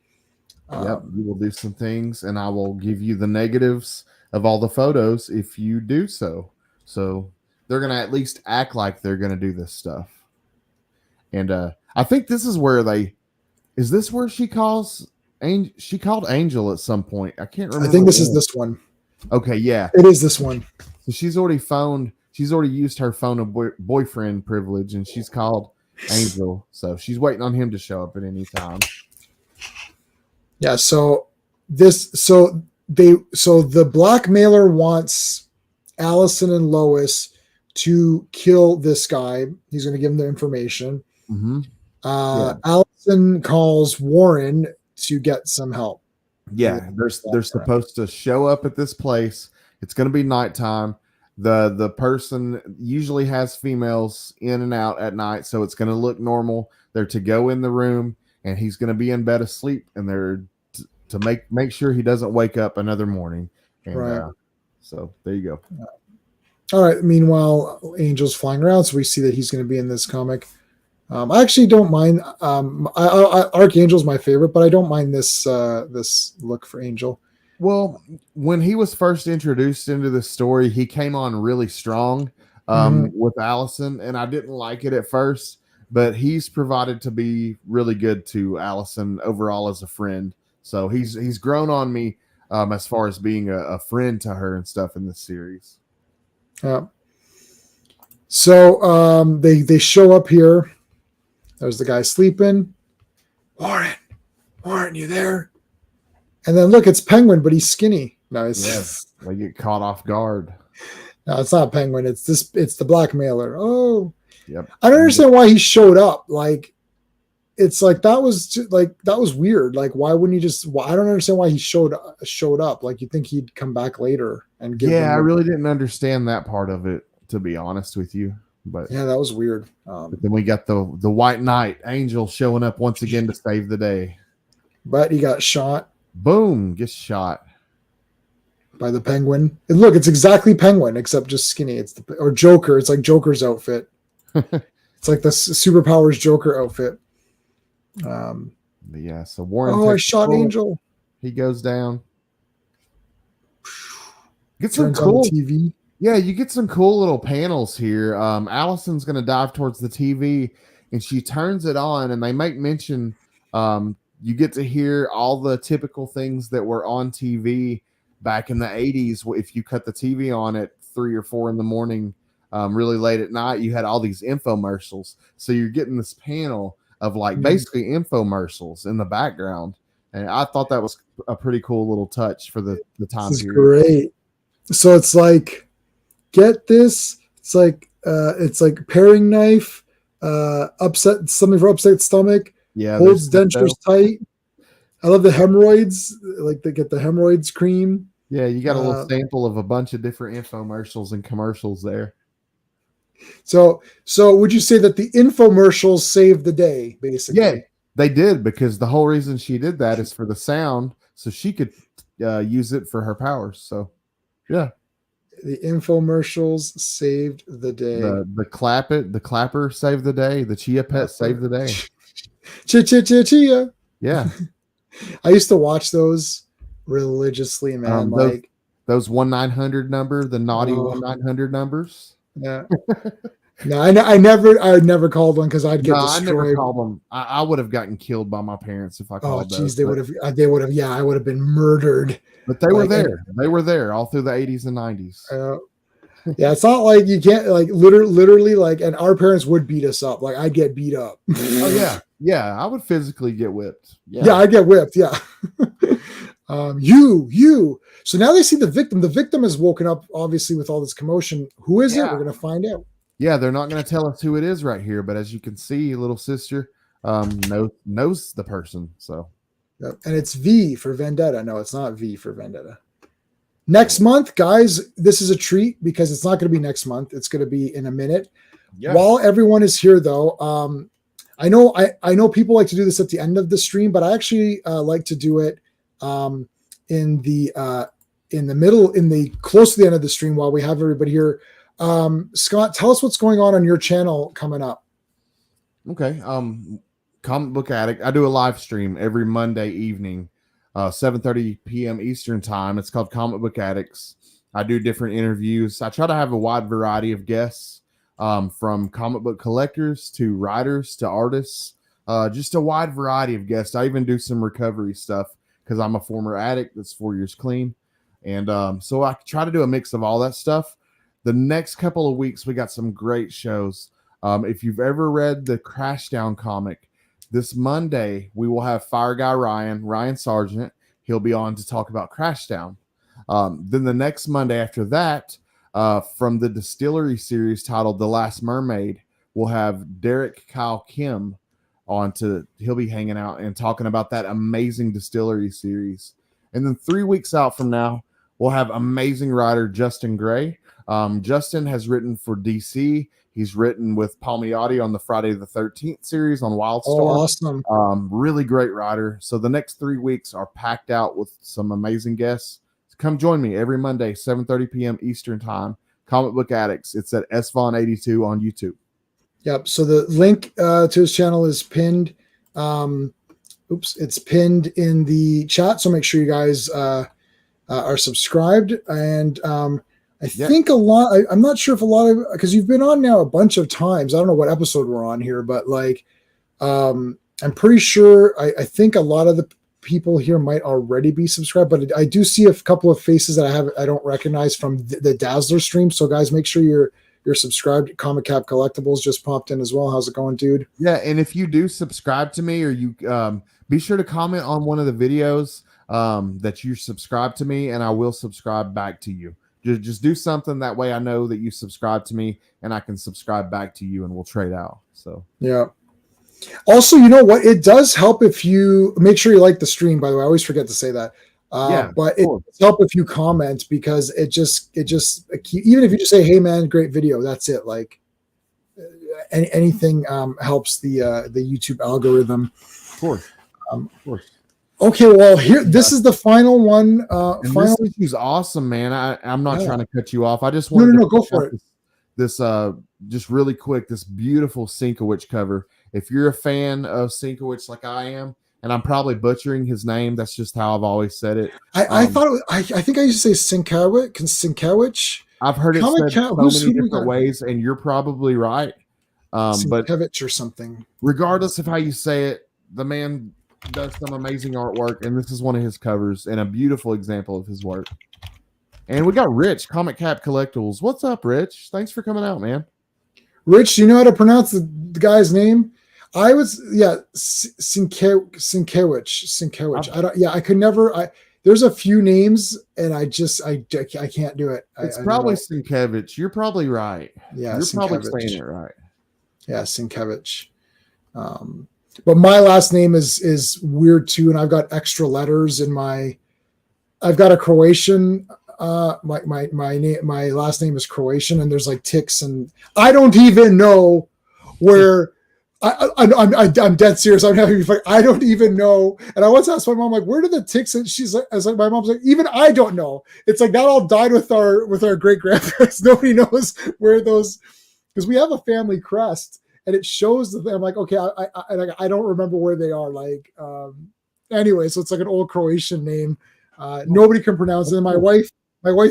Yep, you will do some things, and I will give you the negatives of all the photos if you do so. So they're going to at least act like they're going to do this stuff. And I think this is where is this where she calls Angel? She called Angel at some point. I can't remember. I think this is this one. Okay, yeah. It is this one. So she's already used her phone of boyfriend privilege, and she's called Angel. So she's waiting on him to show up at any time. Yeah, so the blackmailer wants Allison and Lois to kill this guy. He's going to give them the information. Mm-hmm. Allison calls Warren to get some help. Yeah, they're supposed to show up at this place. It's going to be nighttime. The person usually has females in and out at night, so it's going to look normal. They're to go in the room, and he's going to be in bed asleep, and they're to make sure he doesn't wake up another morning. And, right. So there you go. All right. Meanwhile, Angel's flying around, so we see that he's going to be in this comic. I actually don't mind. Archangel's my favorite, but I don't mind this look for Angel. Well, when he was first introduced into the story, he came on really strong with Allison, and I didn't like it at first, but he's provided to be really good to Allison overall as a friend. So he's grown on me as far as being a friend to her and stuff in this series. Yeah. So they show up here. There's the guy sleeping. Warren, you there? And then look, it's Penguin, but he's skinny. No, yes, they get caught off guard. No, it's not Penguin. It's the blackmailer. Oh, yep. I don't understand why he showed up. Like, it's like that was weird. Like, why wouldn't he just? I don't understand why he showed up. Like, you think he'd come back later and give. Yeah, I really didn't understand that part of it, to be honest with you. But yeah, that was weird. But then we got the White Knight Angel showing up once again to save the day. But he got shot. Boom, gets shot. By the Penguin. And look, it's exactly Penguin except just skinny. Or Joker. It's like Joker's outfit. It's like the superpowers Joker outfit. Yeah, so Warren. I shot Angel. He goes down. Get some Turns cool on the TV. Yeah, you get some cool little panels here. Allison's going to dive towards the TV, and she turns it on, and they make mention. You get to hear all the typical things that were on TV back in the 80s. If you cut the TV on at 3 or 4 in the morning, really late at night, you had all these infomercials. So you're getting this panel of like basically infomercials in the background. And I thought that was a pretty cool little touch for the time this is period. Great. So it's like, get this. It's like paring knife, something for upset stomach. Yeah, holds dentures tight. I love the hemorrhoids. Like they get the hemorrhoids cream. Yeah, you got a little sample of a bunch of different infomercials and commercials there. So would you say that the infomercials saved the day, basically? Yeah, they did, because the whole reason she did that is for the sound, so she could use it for her powers. So, yeah. The infomercials saved the day. The clapper saved the day. The Chia Pet saved the day. Chia. Yeah. I used to watch those religiously, man. Those 1-900 number, the naughty 1-900 numbers. Yeah. No, I never called one because I'd get destroyed. I never called them. I would have gotten killed by my parents if I called those. They would have. Yeah, I would have been murdered. But they were there. They were there all through the 80s and 90s. Yeah, it's not like you can't literally and our parents would beat us up. Like I'd get beat up. Oh yeah, I would physically get whipped. Yeah, I get whipped. Yeah. You. So now they see the victim. The victim has woken up, obviously, with all this commotion. Who is it? We're gonna find out. Yeah, they're not going to tell us who it is right here, but as you can see, little sister knows the person. So, yep. And it's V for Vendetta. No, it's not V for Vendetta. Next month, guys, this is a treat because it's not going to be next month. It's going to be in a minute. Yeah. While everyone is here, though, I know people like to do this at the end of the stream, but I actually like to do it in the middle, close to the end of the stream while we have everybody here. Scott, tell us what's going on your channel coming up. Okay. Comic Book Addict. I do a live stream every Monday evening, 7:30 p.m. Eastern time. It's called Comic Book Addicts. I do different interviews. I try to have a wide variety of guests, from comic book collectors to writers to artists, just a wide variety of guests. I even do some recovery stuff because I'm a former addict that's 4 years clean. And so I try to do a mix of all that stuff. The next couple of weeks, we got some great shows. If you've ever read the Crashdown comic, this Monday, we will have Fire Guy Ryan Sargent. He'll be on to talk about Crashdown. Then the next Monday after that, from the Distillery series titled The Last Mermaid, we'll have Derek Kyle Kim on he'll be hanging out and talking about that amazing Distillery series. And then 3 weeks out from now, we'll have amazing writer Justin Gray. Justin has written for DC. He's written with Palmiotti on the Friday the 13th series on Wildstorm. Oh, awesome. Really great writer. So the next 3 weeks are packed out with some amazing guests. So come join me every Monday, 7:30 p.m. Eastern time. Comic Book Addicts. It's at svon82 on YouTube. Yep. So the link to his channel is pinned. It's pinned in the chat. So make sure you guys are subscribed. And I think a lot, I'm not sure if a lot of, because you've been on now a bunch of times. I don't know what episode we're on here, but I'm pretty sure, I think a lot of the people here might already be subscribed, but I do see a couple of faces that I don't recognize from the Dazzler stream. So guys, make sure you're subscribed. Comic Cap Collectibles just popped in as well. How's it going, dude? Yeah. And if you do subscribe to me, or you be sure to comment on one of the videos that you subscribe to me, and I will subscribe back to you. Just do something, that way I know that you subscribe to me and I can subscribe back to you, and we'll trade out. So yeah. Also, you know what? It does help if you make sure you like the stream, by the way. I always forget to say that. But it does help if you comment, because it just even if you just say, "Hey man, great video," that's it. Like anything helps the YouTube algorithm. Of course. Okay, well here this is the final one. And Final. this issue's awesome, man. I'm not Yeah. trying to cut you off. I just No, wanted to go point for out it. this just really quick, this beautiful Sinkowicz cover. If you're a fan of Sinkowicz like I am, and I'm probably butchering his name, that's just how I've always said it. I thought it was, I think I used to say Sienkiewicz. I've heard it Comic said Cat. so Who many do we different got? ways, and you're probably right. But Sienkiewicz or something. regardless of how you say it, the man does some amazing artwork, and this is one of his covers and a beautiful example of his work. And we got Rich, Comic Cap Collectibles. What's up, Rich? Thanks for coming out, man. Rich, do you know how to pronounce the guy's name? I was Sienkiewicz. I don't. Yeah, I could never. There's a few names, and I can't do it. It's probably Sienkiewicz. You're probably right. Yeah, you're probably saying it right. Yeah, Sienkiewicz. But my last name is weird too, and I've got extra letters in my. I've got a Croatian. My last name is Croatian, and there's like ticks, and I don't even know where. I'm dead serious. I'm having fun. I don't even know. And I once asked my mom, like, where did the ticks? And she's like, my mom's like, even I don't know. It's like that all died with our great grandparents. Nobody knows where those, because we have a family crest, and it shows that I'm like, okay, I don't remember where they are. Like, anyway, so it's like an old Croatian name. Nobody can pronounce it. My wife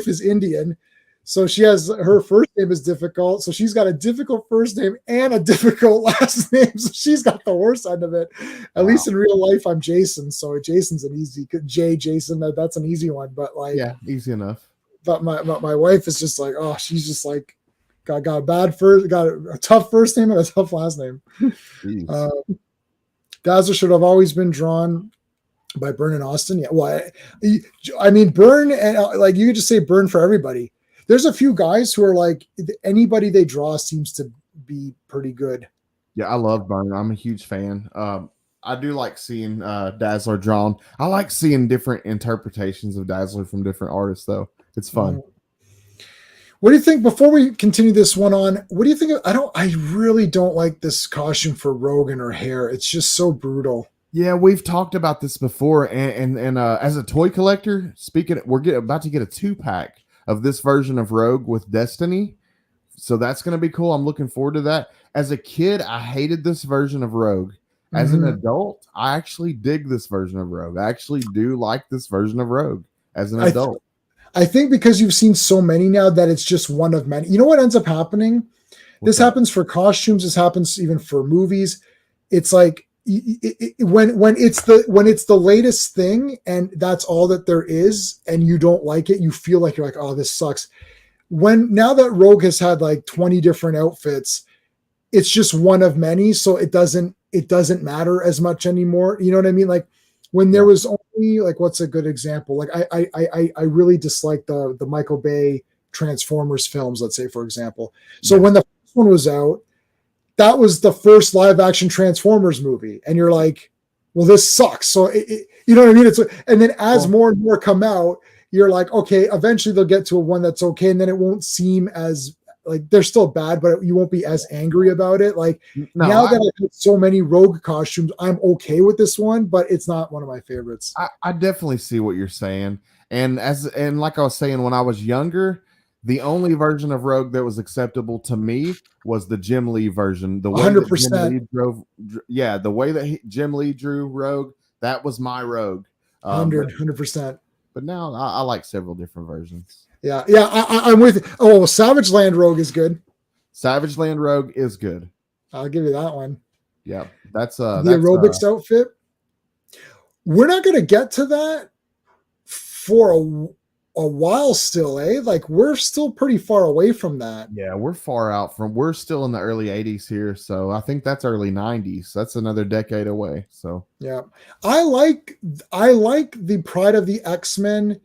is Indian. So she has her first name is difficult. So she's got a difficult first name and a difficult last name. So she's got the worst end of it. At least in real life, I'm Jason. So Jason's an easy Jason. That's an easy one. But like, yeah, easy enough. But my wife is just like, oh, she's just like got a tough first name and a tough last name. Dazzler should have always been drawn by Byrne and Austin. Yeah, well, I mean Byrne and like you could just say Byrne for everybody. There's a few guys who are like anybody they draw seems to be pretty good. Yeah, I love Byrne. I'm a huge fan. I do like seeing Dazzler drawn. I like seeing different interpretations of Dazzler from different artists, though. It's fun. What do you think? Before we continue this one on, what do you think? I really don't like this costume for Rogue and her hair. It's just so brutal. Yeah, we've talked about this before, and as a toy collector, we're about to get a 2-pack of this version of Rogue with Destiny. So that's going to be cool. I'm looking forward to that. As a kid, I hated this version of Rogue. As an adult, I actually dig this version of Rogue. I actually do like this version of Rogue as an adult. I think because you've seen so many now that it's just one of many. You know what ends up happening? This happens for costumes. This happens even for movies. It's like when it's the latest thing and that's all that there is and you don't like it, you feel like you're like, oh, this sucks. Now that Rogue has had like 20 different outfits, it's just one of many, so it doesn't matter as much anymore. You know what I mean? Like when there was only like, what's a good example? Like I really dislike the Michael Bay Transformers films, let's say, for example. So when the first one was out, that was the first live action Transformers movie. And you're like, well, this sucks. So you know what I mean? And then as more and more come out, you're like, okay, eventually they'll get to one that's okay. And then it won't seem as like they're still bad, but you won't be as angry about it. Like now that I've got so many Rogue costumes, I'm okay with this one, but it's not one of my favorites. I definitely see what you're saying. And like I was saying, when I was younger, the only version of Rogue that was acceptable to me was the Jim Lee version. The way 100%. The way that Jim Lee drew Rogue, that was my Rogue. 100%. But now I like several different versions. Yeah, I'm with you. Oh, Savage Land Rogue is good. Savage Land Rogue is good. I'll give you that one. Yeah, that's the aerobics outfit. We're not going to get to that for a while still, eh? Like we're still pretty far away from that. Yeah, we're still in the early 80s here, so I think that's early 90s. That's another decade away. So yeah, I like the Pride of the X-Men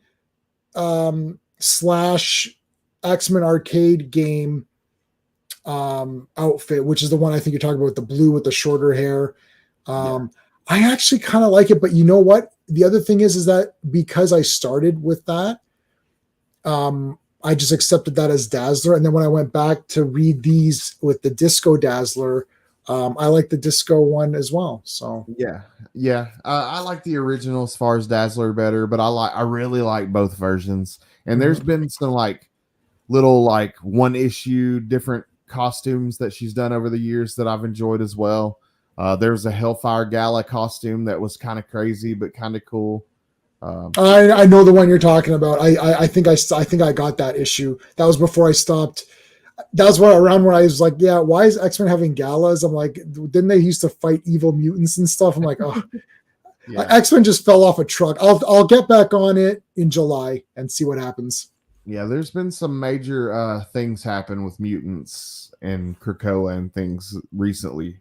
/ X-Men arcade game outfit, which is the one I think you're talking about, with the blue with the shorter hair. I actually kind of like it, but you know what? The other thing is that because I started with that, I just accepted that as Dazzler. And then when I went back to read these with the Disco Dazzler, I like the disco one as well. So yeah. I like the original as far as Dazzler better, but I really like both versions. And there's been some like little like one issue different costumes that she's done over the years that I've enjoyed as well. There's a Hellfire Gala costume that was kind of crazy but kind of cool. I know the one you're talking about. I think I got that issue. That was before I stopped. That was around when I was like, yeah, why is X-Men having galas? I'm like, didn't they used to fight evil mutants and stuff? I'm like, oh, Yeah. X-Men just fell off a truck. I'll get back on it in July and see what happens. Yeah, there's been some major things happen with mutants and Krakoa and things recently.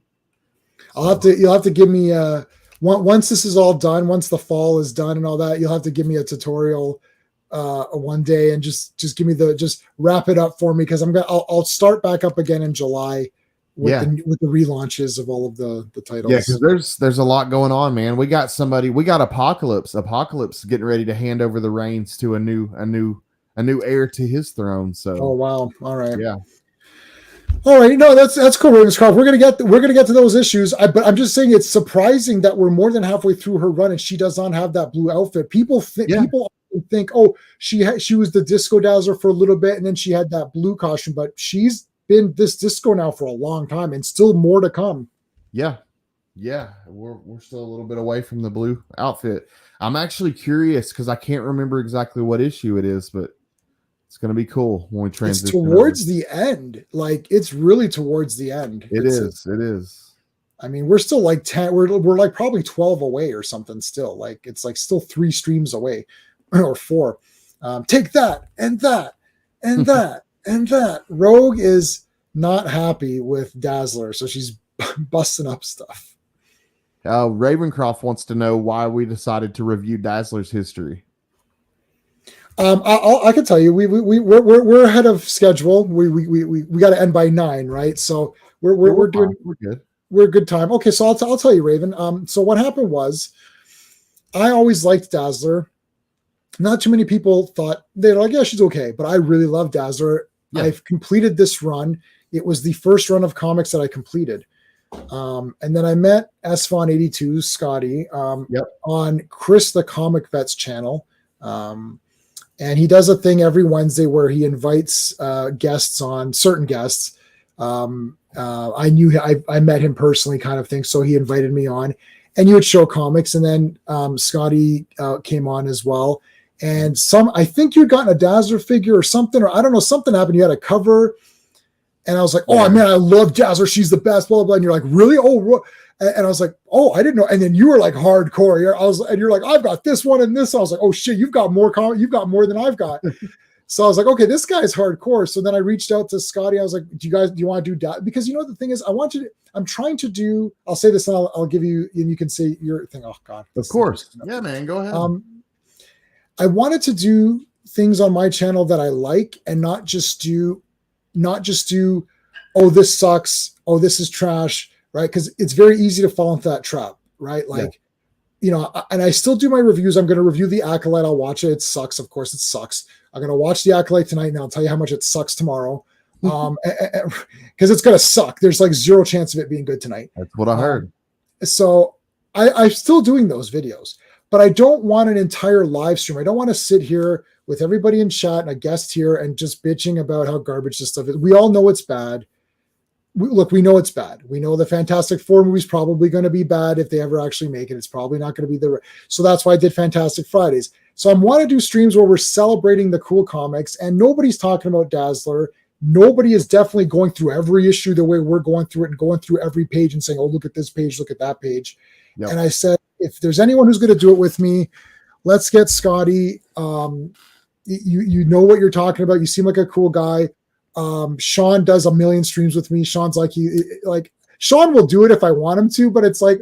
You'll have to give me once this is all done, once the fall is done and all that, you'll have to give me a tutorial one day and just give me just wrap it up for me, because I'll start back up again in July with the relaunches of all of the titles. Yeah, because there's a lot going on, man. We got Apocalypse getting ready to hand over the reins to a new heir to his throne. So oh wow, all right, yeah. All right, no, that's cool, Ravenscroft. We're gonna get to those issues. But I'm just saying it's surprising that we're more than halfway through her run and she does not have that blue outfit. People think, oh, she was the Disco Dazzler for a little bit and then she had that blue costume, but she's been this Disco now for a long time and still more to come. Yeah, we're still a little bit away from the blue outfit. I'm actually curious because I can't remember exactly what issue it is, but it's going to be cool when we transition. It's towards the end. Like, it's really towards the end. It is. I mean, we're still like 10. We're like probably 12 away or something still. Like, it's like still 3 streams away or 4. Take that and that and that and that. Rogue is not happy with Dazzler, so she's busting up stuff. Ravencroft wants to know why we decided to review Dazzler's history. I can tell you, we're ahead of schedule. We got to end by 9, right? So we're good. We're a good time. Okay, so I'll tell you, Raven. So what happened was, I always liked Dazzler. Not too many people thought, they're like, yeah, she's okay, but I really love Dazzler. Yeah. I've completed this run. It was the first run of comics that I completed. And then I met SVon82, Scotty, on Chris the Comic Vets channel. And he does a thing every Wednesday where he invites guests on, certain guests. I met him personally, kind of thing. So he invited me on, and you would show comics. And then Scotty came on as well. And I think you'd gotten a Dazzler figure or something, or I don't know, something happened. You had a cover. And I was like, oh man, I love Dazzler. She's the best, blah, blah, blah. And you're like, really? Oh, and I was like, oh, I didn't know. And then you were like hardcore. You're like, I've got this one and this. I was like, oh shit, you've got more than I've got. So I was like, okay, this guy's hardcore. So then I reached out to Scotty. I was like, do you want to do that? Because you know, the thing is, I'm trying to do, I'll say this and I'll give you, and you can say your thing. Oh God. Of course. Yeah, man, go ahead. I wanted to do things on my channel that I like, and not just do, oh, this sucks. Oh, this is trash. Right. Because it's very easy to fall into that trap. Right. Like, you know, and I still do my reviews. I'm going to review the Acolyte. I'll watch it. It sucks. Of course it sucks. I'm going to watch the Acolyte tonight, and I'll tell you how much it sucks tomorrow. Because it's going to suck. There's like 0 chance of it being good tonight. That's what I heard. So I'm still doing those videos, but I don't want an entire live stream. I don't want to sit here with everybody in chat and a guest here and just bitching about how garbage this stuff is. We all know it's bad. We know it's bad. We know the Fantastic Four movie's probably going to be bad if they ever actually make it. It's probably not going to be so that's why I did Fantastic Fridays. So I want to do streams where we're celebrating the cool comics, and nobody's talking about Dazzler. Nobody is definitely going through every issue the way we're going through it, and going through every page and saying, oh, look at this page, look at that page. Yep. And I said, if there's anyone who's going to do it with me, let's get Scotty. You know what you're talking about. You seem like a cool guy. Sean does a million streams with me. Sean's like, Sean will do it if I want him to, but it's like,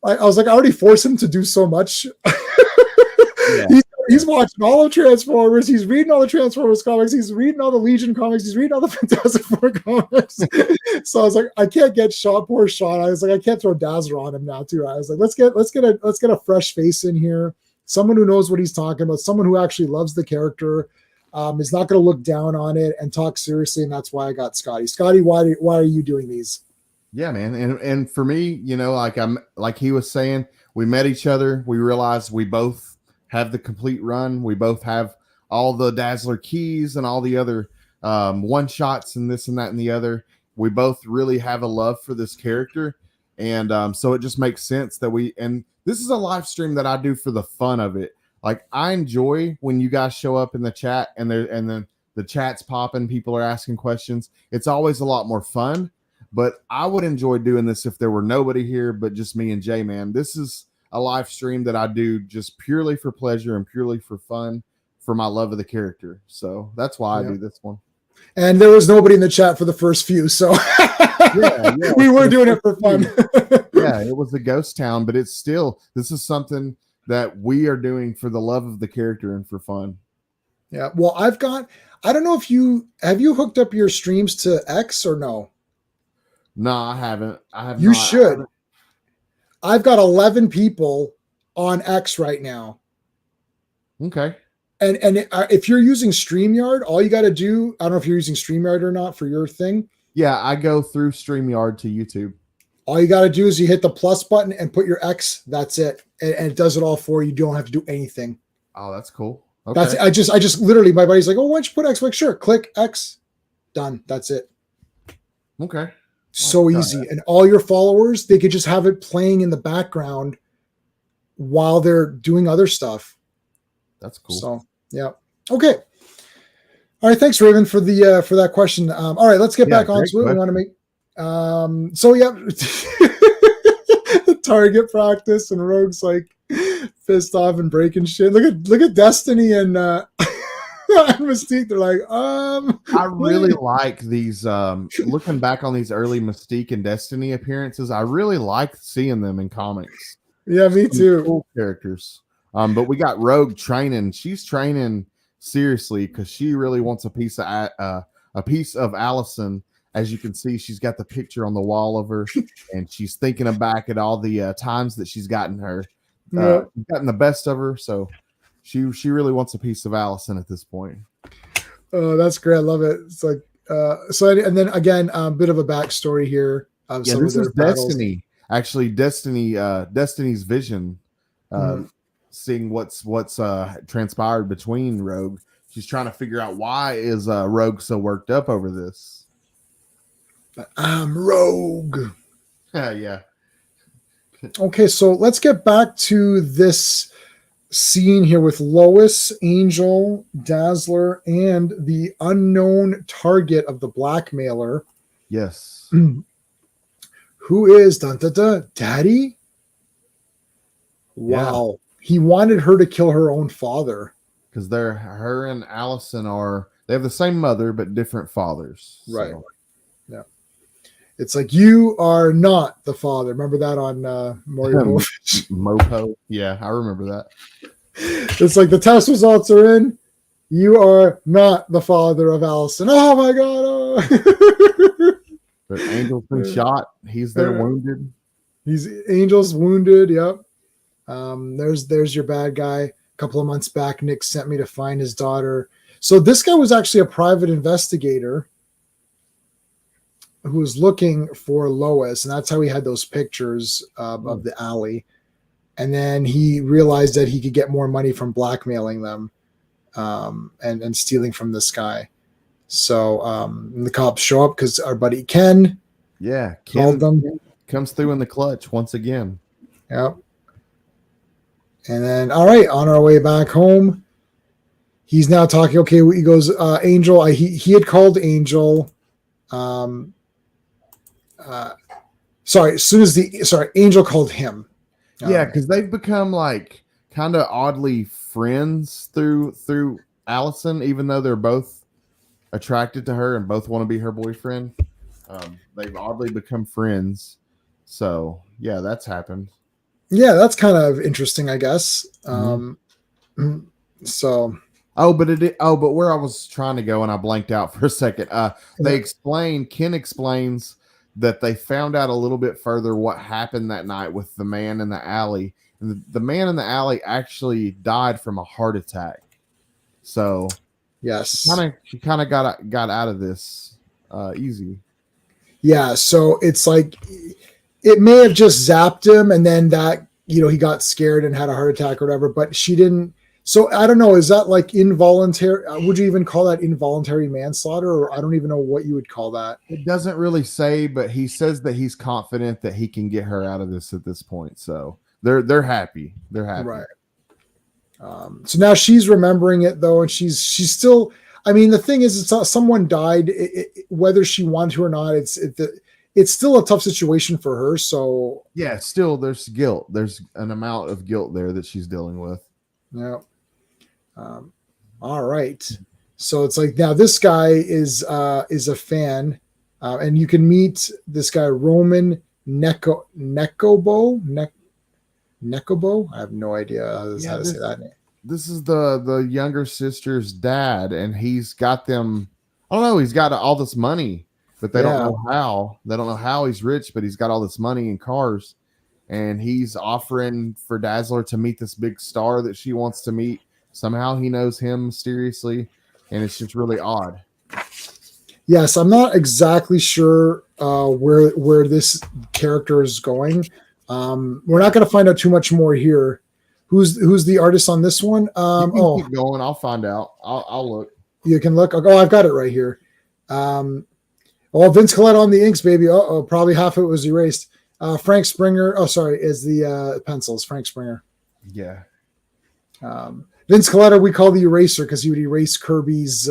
I was like, I already forced him to do so much. He's watching all the Transformers. He's reading all the Transformers comics. He's reading all the Legion comics. He's reading all the Fantastic Four comics. So I was like, I can't get poor Sean. I was like, I can't throw Dazzler on him now too. I was like, let's get a fresh face in here. Someone who knows what he's talking about. Someone who actually loves the character. Is not going to look down on it and talk seriously. And that's why I got Scotty. Scotty, why are you doing these? Yeah, man. And for me, like he was saying, we met each other. We realized we both have the complete run. We both have all the Dazzler keys and all the other one shots and this and that and the other. We both really have a love for this character. And so it just makes sense that and this is a live stream that I do for the fun of it. Like I enjoy when you guys show up in the chat and then the chat's popping, people are asking questions. It's always a lot more fun. But I would enjoy doing this if there were nobody here but just me and Jay, man. This is a live stream that I do just purely for pleasure and purely for fun, for my love of the character. So that's why I do this one. And there was nobody in the chat for the first few, so we were doing it for fun. Yeah, it was a ghost town, but it's still, this is something that we are doing for the love of the character and for fun. Yeah, well, I don't know if have you hooked up your streams to X or no? No, I haven't. You should. I've got 11 people on X right now. Okay. And if you're using StreamYard, all you got to do, I don't know if you're using StreamYard or not for your thing. Yeah, I go through StreamYard to YouTube. All you got to do is you hit the plus button and put your X. That's it. And it does it all for you. You don't have to do anything. Oh, that's cool. Okay. I just literally, my buddy's like, oh, why don't you put X? I'm like, sure, click X. Done. That's it. Okay. So easy. And all your followers, they could just have it playing in the background while they're doing other stuff. That's cool. So, yeah. Okay. All right. Thanks, Raven, for that question. All right, let's get back on to it. We want to make the target practice and Rogue's like pissed off and breaking shit. Look at Destiny and Mystique. They're like, I really like these looking back on these early Mystique and Destiny appearances. I really like seeing them in comics. Yeah, me too. Cool characters. But we got Rogue training. She's training seriously because she really wants a piece of Allison. As you can see, she's got the picture on the wall of her, and she's thinking back at all the times that she's gotten gotten the best of her. So she really wants a piece of Allison at this point. Oh, that's great. I love it. It's like and then again, a bit of a backstory here. This is Destiny. Actually, Destiny's vision. Seeing what's transpired between Rogue. She's trying to figure out why is Rogue so worked up over this. I'm Rogue. Yeah. Okay, so let's get back to this scene here with Lois, Angel, Dazzler, and the unknown target of the blackmailer. Yes. Who is Daddy? Wow. Yeah. He wanted her to kill her own father. Because her and Allison they have the same mother, but different fathers. Right. So. Yeah. It's like, you are not the father. Remember that on Mario Mopo? Yeah, I remember that. It's like the test results are in. You are not the father of Allison. Oh my God. But Angel's been shot. He's there wounded. Angel's wounded. Yep. There's your bad guy. A couple of months back, Nick sent me to find his daughter. So this guy was actually a private investigator who was looking for Lois, and that's how he had those pictures of the alley. And then he realized that he could get more money from blackmailing them and stealing from this guy. So the cops show up because our buddy Ken, called them. Comes through in the clutch once again. Yep. And then, all right, on our way back home, he's now talking. Okay, he goes, Angel. He had called Angel. Angel called him. Yeah, because they've become like kind of oddly friends through Allison, even though they're both attracted to her and both want to be her boyfriend. They've oddly become friends. So yeah, that's happened. Yeah, that's kind of interesting, I guess. So. But where I was trying to go and I blanked out for a second. Ken explains that they found out a little bit further what happened that night with the man in the alley. And the man in the alley actually died from a heart attack. So yes, she kind of got out of this easy. Yeah, so it's like it may have just zapped him, and then that he got scared and had a heart attack or whatever. But she didn't. So I don't know. Is that like involuntary? Would you even call that involuntary manslaughter, or I don't even know what you would call that. It doesn't really say, but he says that he's confident that he can get her out of this at this point. So they're happy. They're happy. Right. So now she's remembering it though, and she's still. I mean, the thing is, someone died. Whether she wanted to or not, it's still a tough situation for her. So yeah, still there's guilt. There's an amount of guilt there that she's dealing with. Yeah. All right. So it's like now this guy is a fan, and you can meet this guy Roman Nekobo. I have no idea how to say that name. This is the younger sister's dad, and he's got them. I don't know. He's got all this money, but they don't know how. They don't know how he's rich, but he's got all this money and cars, and he's offering for Dazzler to meet this big star that she wants to meet. Somehow he knows him mysteriously, and it's just really odd. Yes, I'm not exactly sure where this character is going. We're not going to find out too much more here. Who's the artist on this one? Keep going. I'll find out. I'll look. You can look. Oh, I've got it right here. Vince Collette on the inks, baby. Probably half of it was erased. Frank Springer. Oh, sorry, is the pencils. Frank Springer. Yeah. Vince Collette we call the eraser because he would erase Kirby's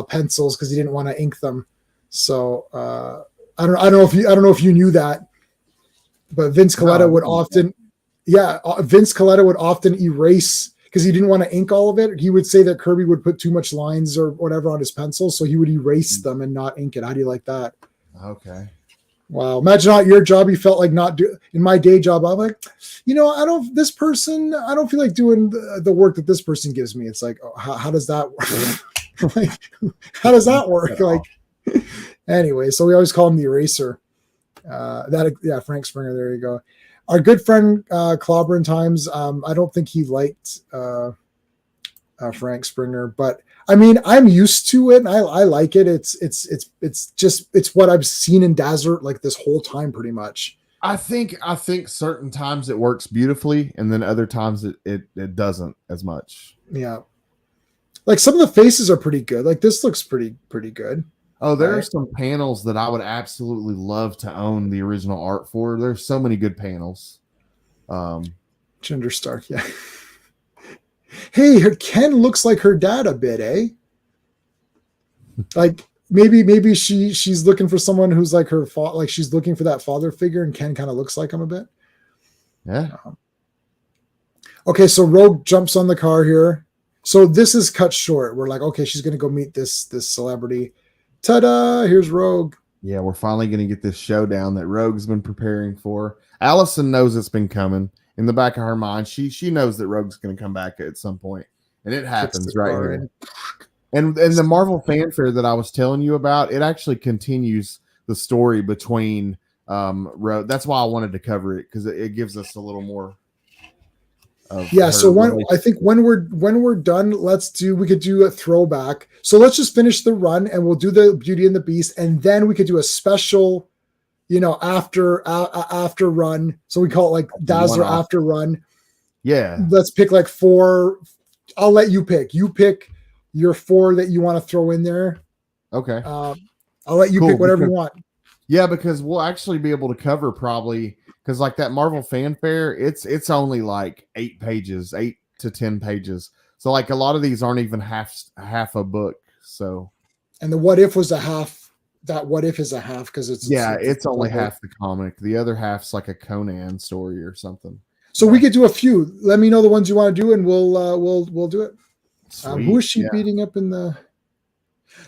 pencils because he didn't want to ink them. So I don't know if you knew that, but Vince Collette would often. Yeah, Vince Collette would often erase because he didn't want to ink all of it. He would say that Kirby would put too much lines or whatever on his pencil, so he would erase them and not ink it. How do you like that? Okay. Wow. Imagine not your job. You felt like in my day job. I'm like, I don't feel like doing the work that this person gives me. It's like, how does that work? Like, how does that work? Like, anyway, so we always call him the eraser. Frank Springer. There you go. Our good friend Clobberin times. I don't think he liked Frank Springer, but I mean, I'm used to it. And I like it. It's what I've seen in Dazzler like this whole time, pretty much. I think certain times it works beautifully, and then other times it doesn't as much. Yeah, like some of the faces are pretty good. Like this looks pretty good. Oh, there are some panels that I would absolutely love to own the original art for. There's so many good panels. Ginger Stark, yeah. Hey, Ken looks like her dad a bit, eh? Like maybe she's looking for someone who's like her father, like she's looking for that father figure, and Ken kind of looks like him a bit. Yeah. Okay, so Rogue jumps on the car here. So this is cut short. We're like, okay, she's gonna go meet this celebrity. Ta-da! Here's Rogue. Yeah, we're finally going to get this showdown that Rogue's been preparing for. Allison knows it's been coming. In the back of her mind, she knows that Rogue's going to come back at some point, and it happens right here. And the Marvel fanfare that I was telling you about, it actually continues the story between Rogue. That's why I wanted to cover it, because it gives us a little more. So I think when we're done, we could do a throwback. So let's just finish the run, and we'll do the Beauty and the Beast, and then we could do a special, after run. So we call it like Dazzler after run. Yeah. Let's pick like 4. I'll let you pick. You pick your 4 that you want to throw in there. Okay. I'll let you pick whatever you want. Yeah, because we'll actually be able to cover probably. Because like that Marvel fanfare, it's only like 8 to 10 pages. So like a lot of these aren't even half a book. So, and the What If was a half. That What If is a half because it's only half the comic. The other half's like a Conan story or something. So we could do a few. Let me know the ones you want to do, and we'll do it. Who is she beating up in the?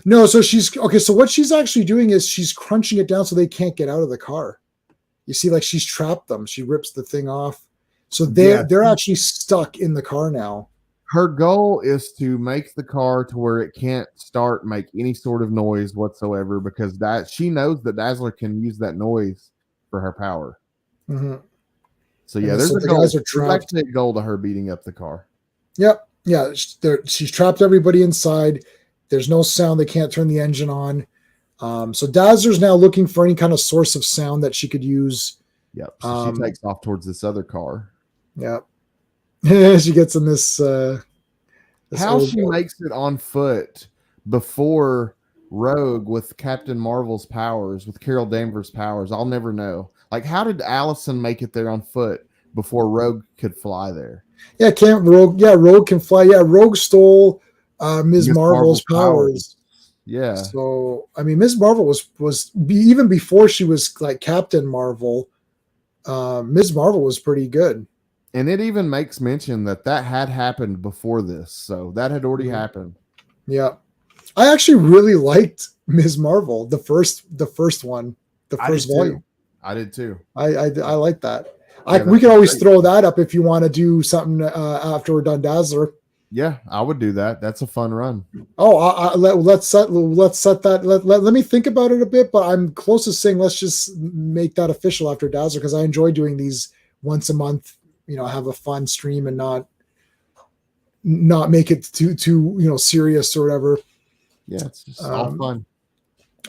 No, so she's okay. So what she's actually doing is she's crunching it down so they can't get out of the car. You see, like she's trapped them. She rips the thing off. So they're actually stuck in the car now. Her goal is to make the car to where it can't make any sort of noise whatsoever, because she knows that Dazzler can use that noise for her power. Mm-hmm. So yeah, there's a goal. There's actually a goal to her beating up the car. Yep. Yeah. She's trapped everybody inside. There's no sound. They can't turn the engine on. So Dazzler's now looking for any kind of source of sound that she could use. Yep. So she takes off towards this other car. Yeah. She gets in this. How she makes it on foot before Rogue with Captain Marvel's powers, with Carol Danvers' powers, I'll never know. Like, how did Allison make it there on foot before Rogue could fly there? Yeah, can't Rogue? Yeah, Rogue can fly. Yeah, Rogue stole Ms. Marvel's powers. Yeah. So I mean, Ms. Marvel was even before she was like Captain Marvel. Ms. Marvel was pretty good. And it even makes mention that had happened before this, so that had already happened. Yeah, I actually really liked Ms. Marvel, the first one, the first volume. I did too. I like that. We can always throw that up if you want to do something after we're done Dazzler. Yeah, I would do that. That's a fun run. Oh, let's set that. Let me think about it a bit, but I'm close to saying let's just make that official after Dazzler because I enjoy doing these once a month. Have a fun stream and not make it too serious or whatever. Yeah, it's just all fun.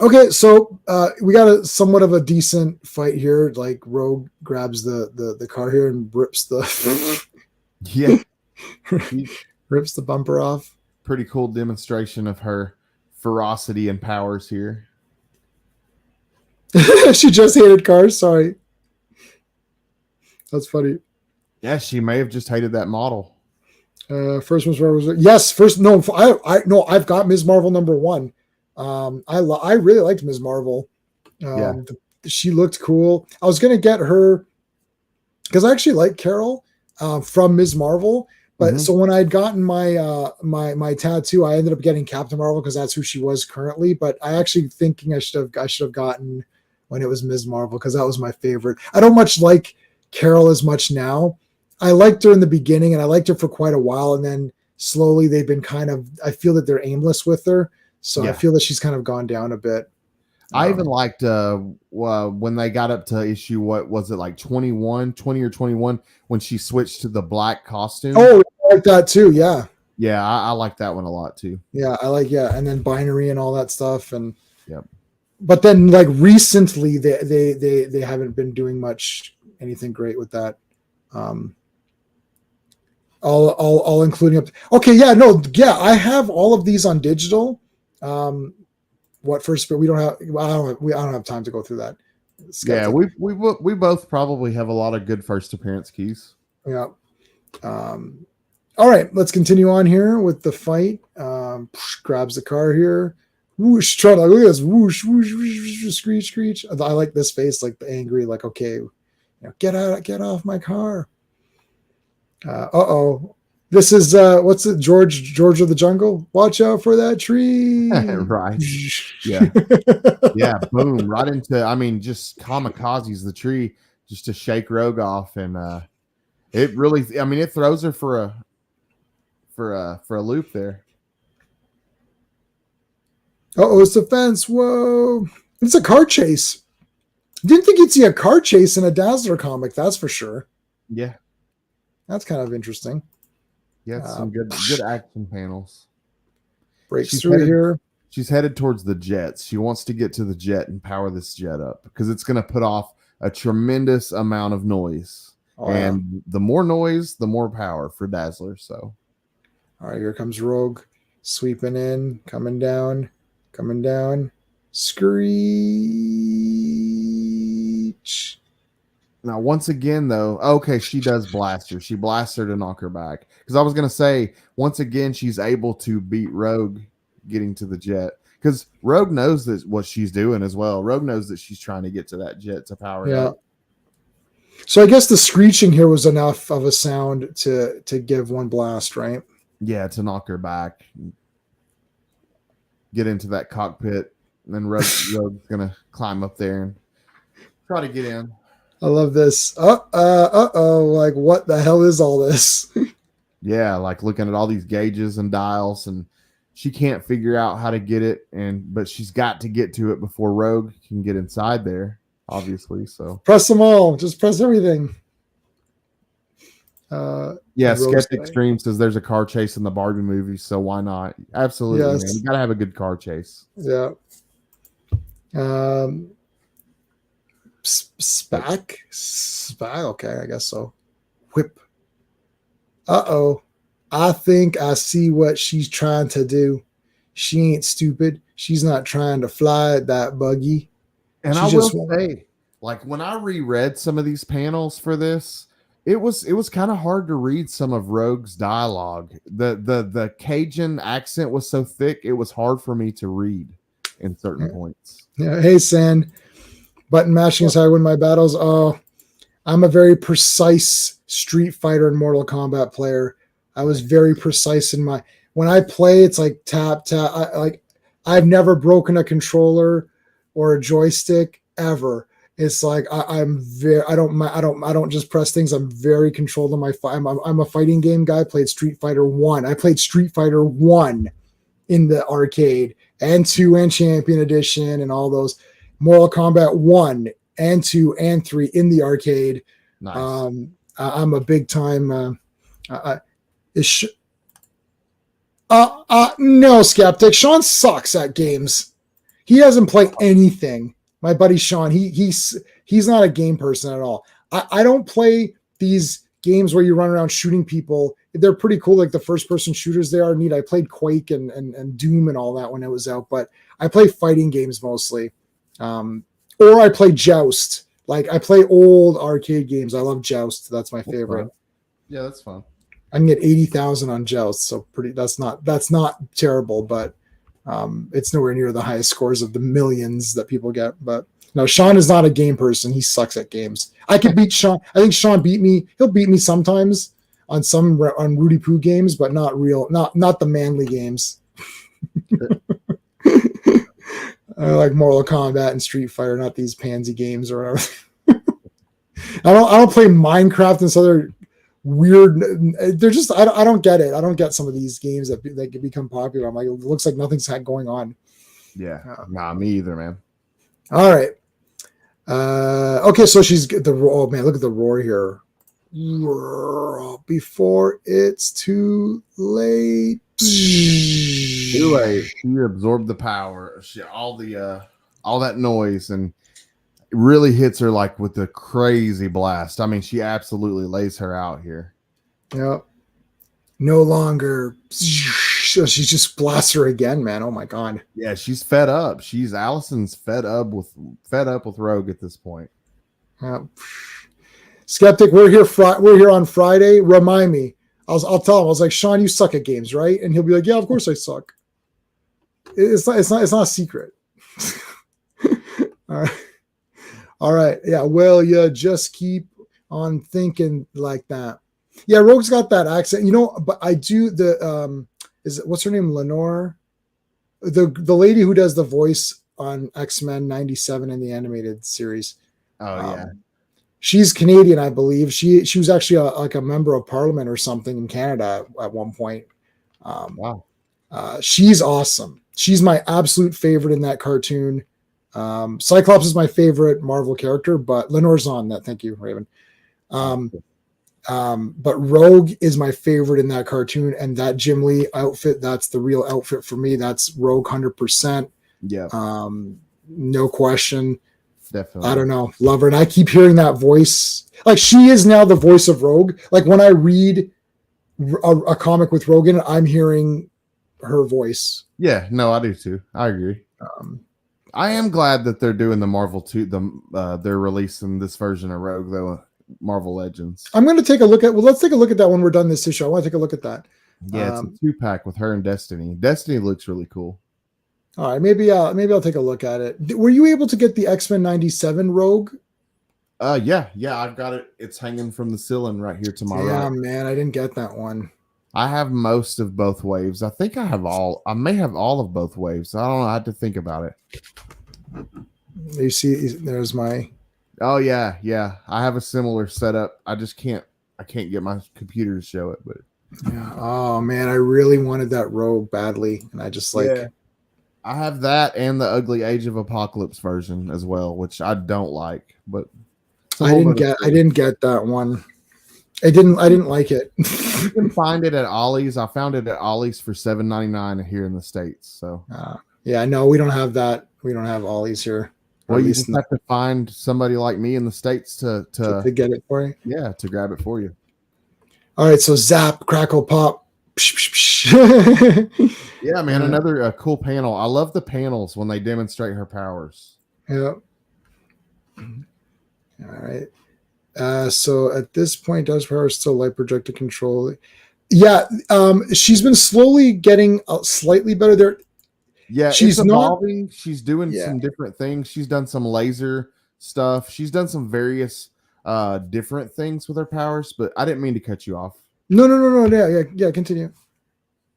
Okay, so we got a somewhat of a decent fight here. Like Rogue grabs the car here and rips the rips the bumper off. Pretty cool demonstration of her ferocity and powers here. She just hated cars. Sorry, that's funny. Yeah, she may have just hated that model. First Ms. Marvel was yes. First, no, I've got Ms. Marvel #1. I really liked Ms. Marvel. She looked cool. I was gonna get her because I actually like Carol from Ms. Marvel. But so when I had gotten my my tattoo, I ended up getting Captain Marvel because that's who she was currently. But I actually thinking I should have gotten when it was Ms. Marvel because that was my favorite. I don't much like Carol as much now. I liked her in the beginning and I liked her for quite a while, and then slowly they've been I feel that they're aimless with her. So I feel that she's kind of gone down a bit. I even liked when they got up to issue, what was it, like 20 or 21, when she switched to the black costume. Oh, I like that too. Yeah. Yeah, I like that one a lot too. Yeah, and then binary and all that stuff. And yep. But then like recently they haven't been doing anything great with that. All including up. Okay, I have all of these on digital. But we don't have. I don't have time to go through that. Yeah, we both probably have a lot of good first appearance keys. Yeah. All right, let's continue on here with the fight. Grabs the car here. Whoosh! Look at this. Whoosh! Whoosh! Whoosh! Screech! Screech! I like this face, like the angry, like okay, get off my car. This is what's it? George of the Jungle. Watch out for that tree. Right. Yeah. Yeah. Boom. Right into. I mean, just kamikazes the tree just to shake Rogue off, and it really. I mean, it throws her for a loop there. It's a fence. Whoa! It's a car chase. Didn't think you'd see a car chase in a Dazzler comic. That's for sure. Yeah. That's kind of interesting. Yeah, some good action panels. Breaks through here. She's headed towards the jets. She wants to get to the jet and power this jet up because it's going to put off a tremendous amount of noise. The more noise, the more power for Dazzler. So, all right, here comes Rogue, sweeping in, coming down. Screech. Now, once again, though, okay, she does blast her. She blasts her to knock her back. Because I was going to say, once again, she's able to beat Rogue getting to the jet. Because Rogue knows that what she's doing as well. Rogue knows that she's trying to get to that jet to power it up. So I guess the screeching here was enough of a sound to give one blast, right? Yeah, to knock her back. Get into that cockpit. And then Rogue's going to climb up there and try to get in. I love this. Like, what the hell is all this? Yeah, like looking at all these gauges and dials, and she can't figure out how to get it, but she's got to get to it before Rogue can get inside there, obviously. So press them all. Just press everything. Skeptic Stream says there's a car chase in the Barbie movie, so why not? Absolutely, man. You gotta have a good car chase. Yeah. Um, Spack? Okay, I guess so. Whip. Uh-oh. I think I see what she's trying to do. She ain't stupid. She's not trying to fly that buggy. And She I will just won't. say, like when I reread some of these panels for this, it was kind of hard to read some of Rogue's dialogue. The Cajun accent was so thick, it was hard for me to read in certain points. Yeah, hey, San. Button mashing is how I win my battles. Oh, I'm a very precise Street Fighter and Mortal Kombat player. I was very precise in my when I play. It's like tap tap. I've never broken a controller or a joystick ever. It's like I'm very. I don't just press things. I'm very controlled on my. I'm a fighting game guy. Played Street Fighter 1. I played Street Fighter 1 in the arcade and 2 and Champion Edition and all those. Mortal Kombat 1 and 2 and 3 in the arcade. Nice. I'm a big time. No, Skeptic. Sean sucks at games. He doesn't play anything. My buddy Sean, he's not a game person at all. I don't play these games where you run around shooting people. They're pretty cool, like the first person shooters. They are neat. I played Quake and Doom and all that when it was out, but I play fighting games mostly. Or I play Joust. Like I play old arcade games. I love Joust. That's my favorite. Fun. Yeah, that's fun. I can get 80,000 on Joust, so pretty. That's not terrible, but it's nowhere near the highest scores of the millions that people get. But no, Sean is not a game person. He sucks at games. I could beat Sean. I think Sean beat me. He'll beat me sometimes on Rudy Poo games, but not the manly games. I like Mortal Kombat and Street Fighter, not these pansy games or whatever. I don't play Minecraft and this other weird. They're just I don't get it. I don't get some of these games that become popular. I'm like, it looks like nothing's going on. Yeah, nah, me either, man. All right. Okay, so she's the oh man, look at the roar here. Before it's too late. Too late. She absorbed the power. All that noise, and it really hits her like with a crazy blast. I mean, she absolutely lays her out here. Yep. No longer. She just blasts her again, man. Oh my god. Yeah, she's fed up. Allison's fed up with Rogue at this point. Yep. Skeptic, we're here on Friday. Remind me. I'll tell him. I was like, Sean, you suck at games, right? And he'll be like, yeah, of course I suck. It's not a secret. All right. Yeah. Well, you just keep on thinking like that. Yeah, Rogue's got that accent, but I do what's her name? Lenore? The lady who does the voice on X-Men 97 in the animated series. Oh yeah. She's Canadian, I believe. She was actually like a member of parliament or something in Canada at one point. Wow. She's awesome. She's my absolute favorite in that cartoon. Cyclops is my favorite Marvel character, but Lenore's on that. Thank you, Raven. But Rogue is my favorite in that cartoon, and that Jim Lee outfit, that's the real outfit for me. That's Rogue 100%. Yeah. No question. Definitely. I don't know. Love her. And I keep hearing that voice. Like she is now the voice of Rogue. Like when I read a comic with Rogan, I'm hearing her voice. Yeah, no, I do too. I agree. I am glad that they're doing the Marvel 2. They're releasing this version of Rogue, though. Marvel Legends. I'm going to take a look at. Well, let's take a look at that when we're done this issue. I want to take a look at that. Yeah, it's a 2-pack with her and Destiny. Destiny looks really cool. All right, maybe I'll take a look at it. Were you able to get the X-Men 97 Rogue? Yeah, I've got it. It's hanging from the ceiling right here to my right. Yeah, man, I didn't get that one. I have most of both waves. I think I may have all of both waves. I don't know. I had to think about it. You see, there's my. Oh yeah. I have a similar setup. I can't get my computer to show it, but. Yeah. Oh man, I really wanted that Rogue badly, and I just like. Yeah. I have that and the Ugly Age of Apocalypse version as well, which I don't like, but I didn't get that one. I didn't like it. You can find it at Ollie's. I found it at Ollie's for $7.99 here in the States. So Yeah, no, we don't have that. We don't have ollies here. Well, you just have to find somebody like me in the States to get it for you. Yeah, to grab it for you. All right, so zap, crackle, pop. Yeah, man, another cool panel. I love the panels when they demonstrate her powers. Yeah. All right. So at this point, does power still light projector control? Yeah, she's been slowly getting slightly better there. Yeah, she's evolving. She's doing some different things. She's done some laser stuff. She's done some various different things with her powers, but I didn't mean to cut you off. No. Yeah. Continue.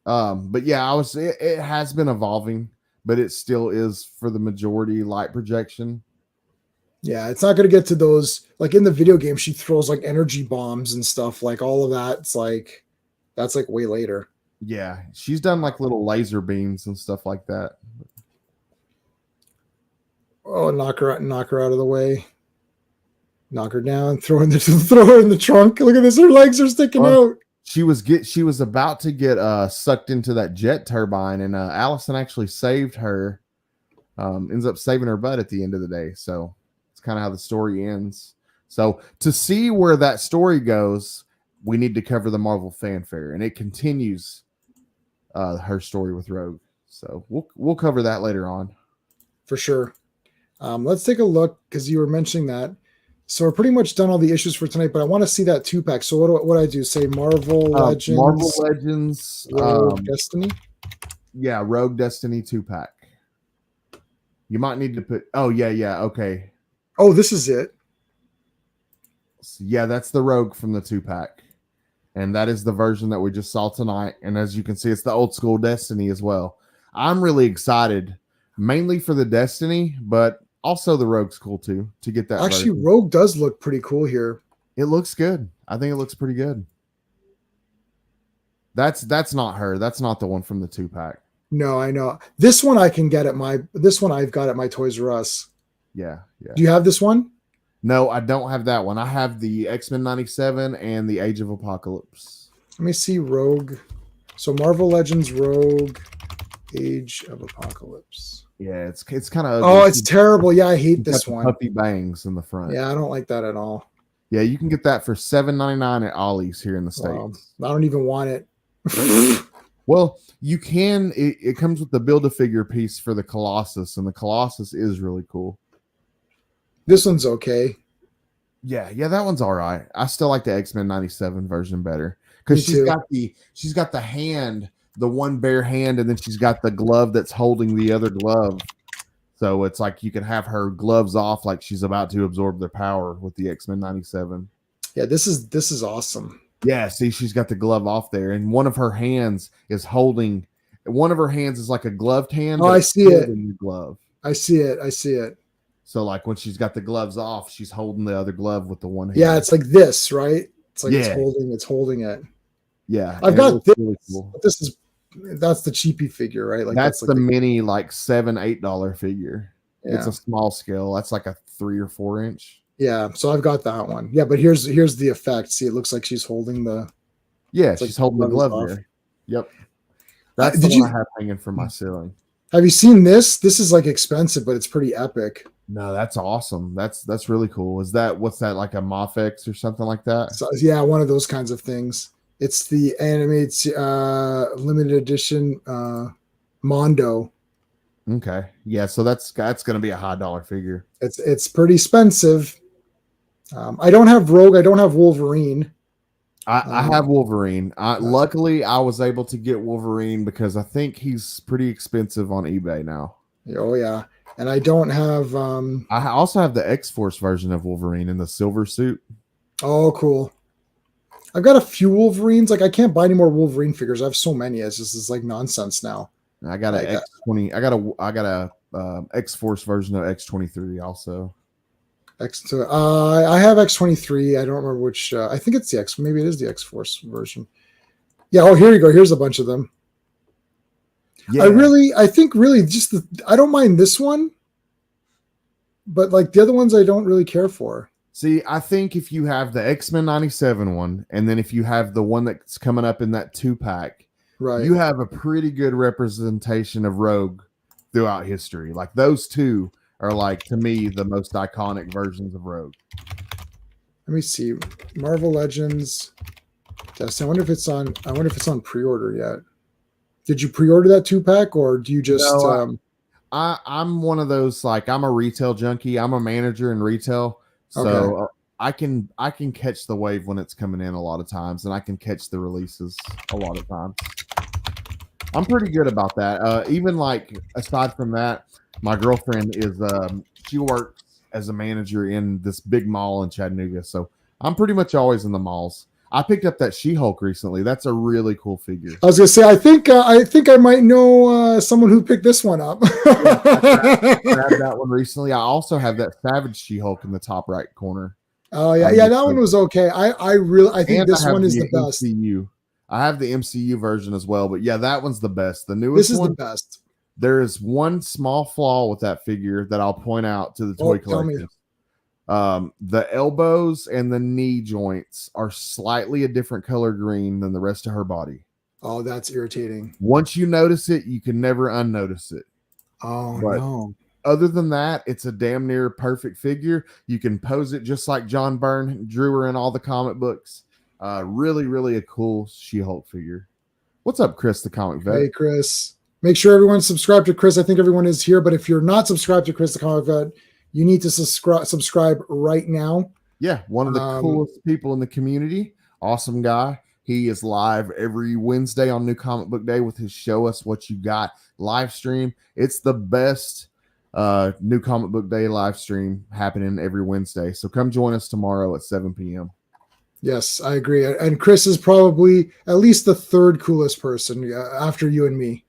But yeah, it has been evolving, but it still is for the majority light projection. Yeah, it's not going to get to those, like in the video game, she throws like energy bombs and stuff, like all of that. It's like, that's like way later. Yeah, she's done like little laser beams and stuff like that. Oh, knock her out of the way. Knock her down, throw her in the trunk. Look at this, her legs are sticking out. She was about to get sucked into that jet turbine, and Allison actually saved her. Ends up saving her butt at the end of the day. So it's kind of how the story ends. So to see where that story goes, we need to cover the Marvel fanfare, and it continues her story with Rogue. So we'll cover that later on. For sure. Let's take a look, because you were mentioning that. So we're pretty much done all the issues for tonight, but I want to see that 2-pack. So what I do? Say Marvel Legends. Marvel Legends. Rogue Destiny. Yeah, Rogue Destiny 2-pack. You might need to put. Oh yeah. Okay. Oh, this is it. Yeah, that's the Rogue from the 2-pack. And that is the version that we just saw tonight. And as you can see, it's the old school Destiny as well. I'm really excited, mainly for the Destiny, but also the Rogue's cool too, to get that. Actually, version. Rogue does look pretty cool here. It looks good. I think it looks pretty good. That's not her. That's not the one from the 2-pack. No, I know. This one I've got at my Toys R Us. Yeah. Do you have this one? No, I don't have that one. I have the X-Men 97 and the Age of Apocalypse. Let me see Rogue. So Marvel Legends Rogue, Age of Apocalypse. Yeah, it's kind of. Oh, it's terrible. Yeah, I hate this one. Puffy bangs in the front. Yeah, I don't like that at all. Yeah, you can get that for $7.99 at Ollie's here in the States. I don't even want it. Well, you can. It comes with the Build-A-Figure piece for the Colossus, and the Colossus is really cool. This one's okay. Yeah, that one's all right. I still like the X-Men 97 version better, because she's got the hand, the one bare hand, and then she's got the glove that's holding the other glove. So it's like you can have her gloves off, like she's about to absorb their power with the X-Men 97. Yeah, this is awesome. Yeah, see, she's got the glove off there, and one of her hands is holding. One of her hands is like a gloved hand. Oh, I see it. The glove. I see it. So, like when she's got the gloves off, she's holding the other glove with the one hand. Yeah, it's like this, right? It's like it's holding it. Yeah, I've got this. Really cool. That's the cheapy figure, right? Like that's like the mini, like $7-8 figure. Yeah. It's a small scale. That's like a 3 or 4 inch. Yeah, so I've got that one. Yeah, but here's the effect. See, it looks like she's holding the. Yeah, she's holding the glove there. Yep. That's the one I have hanging from my ceiling. Have you seen this? This is like expensive, but it's pretty epic. No, that's awesome. That's really cool. What's that, like a Mofex or something like that? So, yeah, one of those kinds of things. It's the animated limited edition Mondo. Okay. Yeah, so that's going to be a high dollar figure. It's pretty expensive. I don't have Rogue. I don't have Wolverine. I have Wolverine. Luckily, I was able to get Wolverine because I think he's pretty expensive on eBay now. Oh, yeah. And I don't have... I also have the X-Force version of Wolverine in the silver suit. Oh, cool. I've got a few Wolverines. Like, I can't buy any more Wolverine figures. I have so many. It's like nonsense now. I got an X20. I got a X-Force version of X23 also. I have X23. I don't remember which. I think it's the X. Maybe it is the X-Force version. Yeah. Oh, here you go. Here's a bunch of them. Yeah. I think just I don't mind this one, but like the other ones, I don't really care for. See, I think if you have the X-Men 97 one, and then if you have the one that's coming up in that 2-pack, right, you have a pretty good representation of Rogue throughout history. Like those two are like to me the most iconic versions of Rogue. Let me see. Marvel Legends. I wonder if it's on. I wonder if it's on pre-order yet. Did you pre-order that 2-pack, or do you just? No, I'm one of those, like, I'm a retail junkie. I'm a manager in retail, so Okay. I can catch the wave when it's coming in a lot of times, and I can catch the releases a lot of times. I'm pretty good about that. Even like aside from that, my girlfriend is she works as a manager in this big mall in Chattanooga, so I'm pretty much always in the malls. I picked up that She-Hulk recently. That's a really cool figure. I was gonna say, I think I might know someone who picked this one up. Yeah, I grabbed that one recently. I also have that Savage She-Hulk in the top right corner. Oh yeah, that one was okay. I think this one is the best. MCU. I have the MCU version as well, but yeah, that one's the best. The newest This is one, the best. there is one small flaw with that figure that I'll point out to the toy collectors. The elbows and the knee joints are slightly a different color green than the rest of her body. Oh, that's irritating. Once you notice it, you can never unnotice it. Oh But no. other than that, it's a damn near perfect figure. You can pose it just like John Byrne drew her in all the comic books. Really, really a cool She-Hulk figure. What's up, Chris, the comic vet? Hey, Chris. Make sure everyone's subscribed to Chris. I think everyone is here, but if you're not subscribed to Chris, the comic vet, you need to subscribe right now. Yeah, one of the coolest people in the community. Awesome guy. He is live every Wednesday on New Comic Book Day with his Show Us What You Got live stream. It's the best New Comic Book Day live stream happening every Wednesday. So come join us tomorrow at 7 p.m. Yes, I agree. And Chris is probably at least the third coolest person after you and me.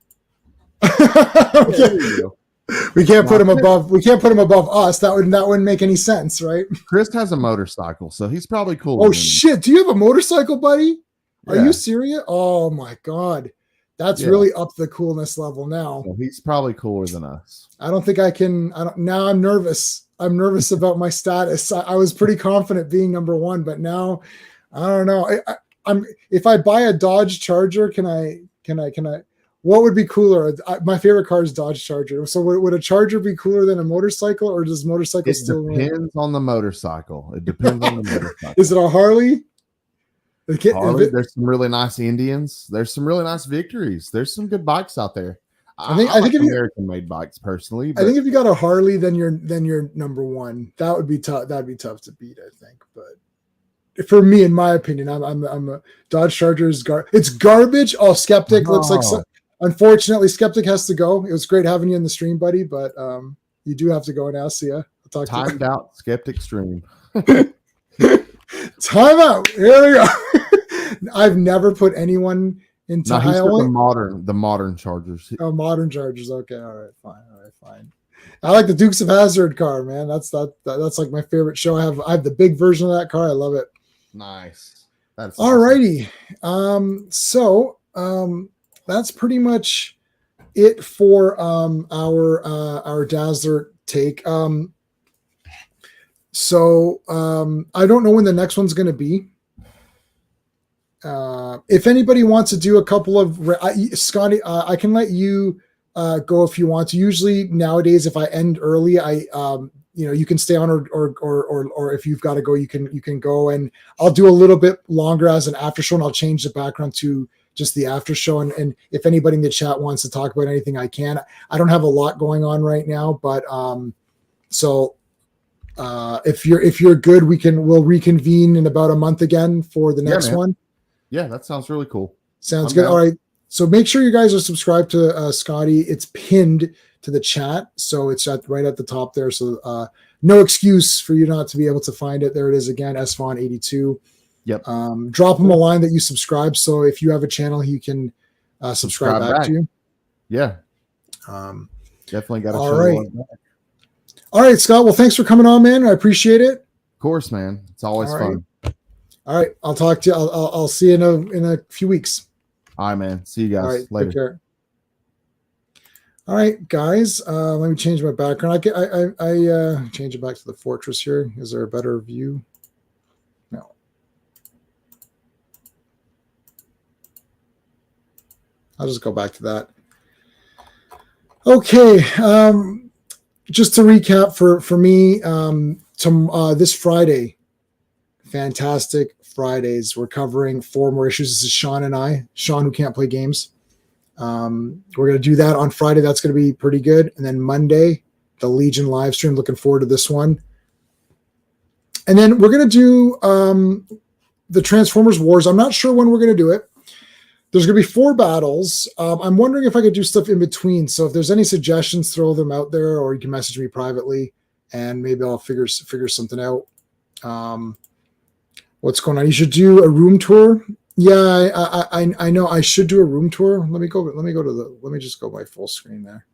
We can't put him above. We can't put him above us. That wouldn't make any sense, right? Chris has a motorcycle, so he's probably cool. Oh shit! Do you have a motorcycle, buddy? Are Yeah. you serious? Oh my god, that's really up the coolness level now. So he's probably cooler than us. I don't think I can. Now I'm nervous. I'm nervous about my status. I was pretty confident being number one, but now I don't know. I'm. If I buy a Dodge Charger, can I? What would be cooler? My favorite car is Dodge Charger. So would a Charger be cooler than a motorcycle, or does motorcycle still win? It depends on the motorcycle. It depends on the motorcycle. Is it a Harley? Harley, there's some really nice Indians. There's some really nice Victories. There's some good bikes out there. I think like American-made bikes personally. I think if you got a Harley, then you're number one. That would be tough. That'd be tough to beat, I think. But for me, in my opinion, I'm a Dodge Charger is it's garbage. Oh, Skeptic looks like. Unfortunately, Skeptic has to go. It was great having you in the stream, buddy, but you do have to go now. See ya. I'll talk to you. Timed out Skeptic stream. Time out. Here we go. I've never put anyone into the modern Chargers. Oh, modern Chargers. Okay, all right, fine. I like the Dukes of Hazzard car, man. That's like my favorite show. I have the big version of that car. I love it. Nice. That's all righty. So that's pretty much it for our Dazzler take. So I don't know when the next one's going to be. If anybody wants to do a couple of Scotty, I can let you go if you want to. Usually nowadays, if I end early, you can stay on, or if you've got to go, you can go, and I'll do a little bit longer as an after show, and I'll change the background to just the after show. And if anybody in the chat wants to talk about anything, I can. I don't have a lot going on right now, but if you're good, we'll reconvene in about a month again for the next one. Yeah, that sounds really cool. Sounds good. All right. So make sure you guys are subscribed to Scotty. It's pinned to the chat. So it's right at the top there. So no excuse for you not to be able to find it. There it is again, SVon82. Yep. Drop him a line that you subscribe. So if you have a channel, he can subscribe back to you. Yeah. Definitely got to show right. Back. All right, Scott. Well, thanks for coming on, man. I appreciate it. Of course, man. It's always fun. All right, I'll talk to you. I'll see you in a few weeks. All right, man. See you guys later. Take care. All right, guys. Let me change my background. I change it back to the fortress here. Is there a better view? No. I'll just go back to that. Okay, just to recap for me, this Friday, fantastic Fridays. We're covering 4 more issues. This is Sean and I. Sean, who can't play games. We're going to do that on Friday. That's going to be pretty good. And then Monday, the Legion live stream. Looking forward to this one. And then we're going to do the Transformers Wars. I'm not sure when we're going to do it. There's going to be 4 battles. I'm wondering if I could do stuff in between. So if there's any suggestions, throw them out there, or you can message me privately, and maybe I'll figure something out. What's going on? You should do a room tour. Yeah, I know I should do a room tour. Let me just go my full screen there.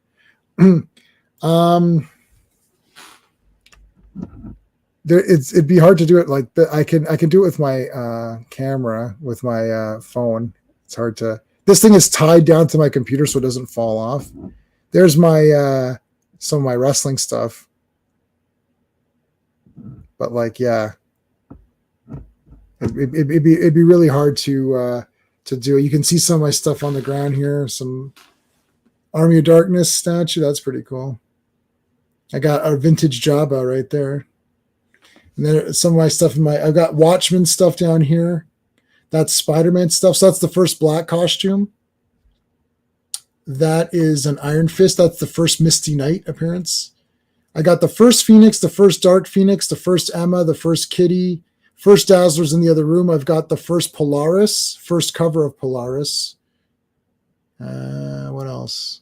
It'd be hard to do it like that. I can do it with my camera, with my phone. It's hard to. This thing is tied down to my computer so it doesn't fall off. There's my some of my wrestling stuff. But like, yeah, it'd be really hard to do. You can see some of my stuff on the ground here. Some Army of Darkness statue. That's pretty cool. I got a vintage Jabba right there. And then some of my stuff I've got Watchmen stuff down here. That's Spider-Man stuff. So that's the first Black costume. That is an Iron Fist. That's the first Misty Knight appearance. I got the first Phoenix, the first Dark Phoenix, the first Emma, the first Kitty, first Dazzler's in the other room. I've got the first Polaris, first cover of Polaris. What else?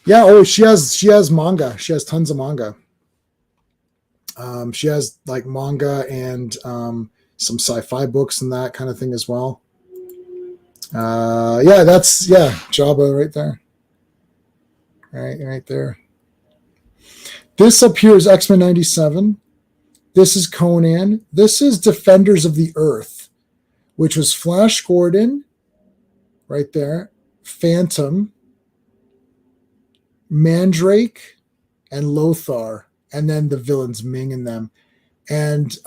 Yeah, oh, she has manga. She has tons of manga. She has like manga and some sci-fi books and that kind of thing as well. That's Jabba right there. Right there. This up here is X-Men 97. This is Conan. This is Defenders of the Earth, which was Flash Gordon, right there, Phantom, Mandrake, and Lothar, and then the villains Ming and them. And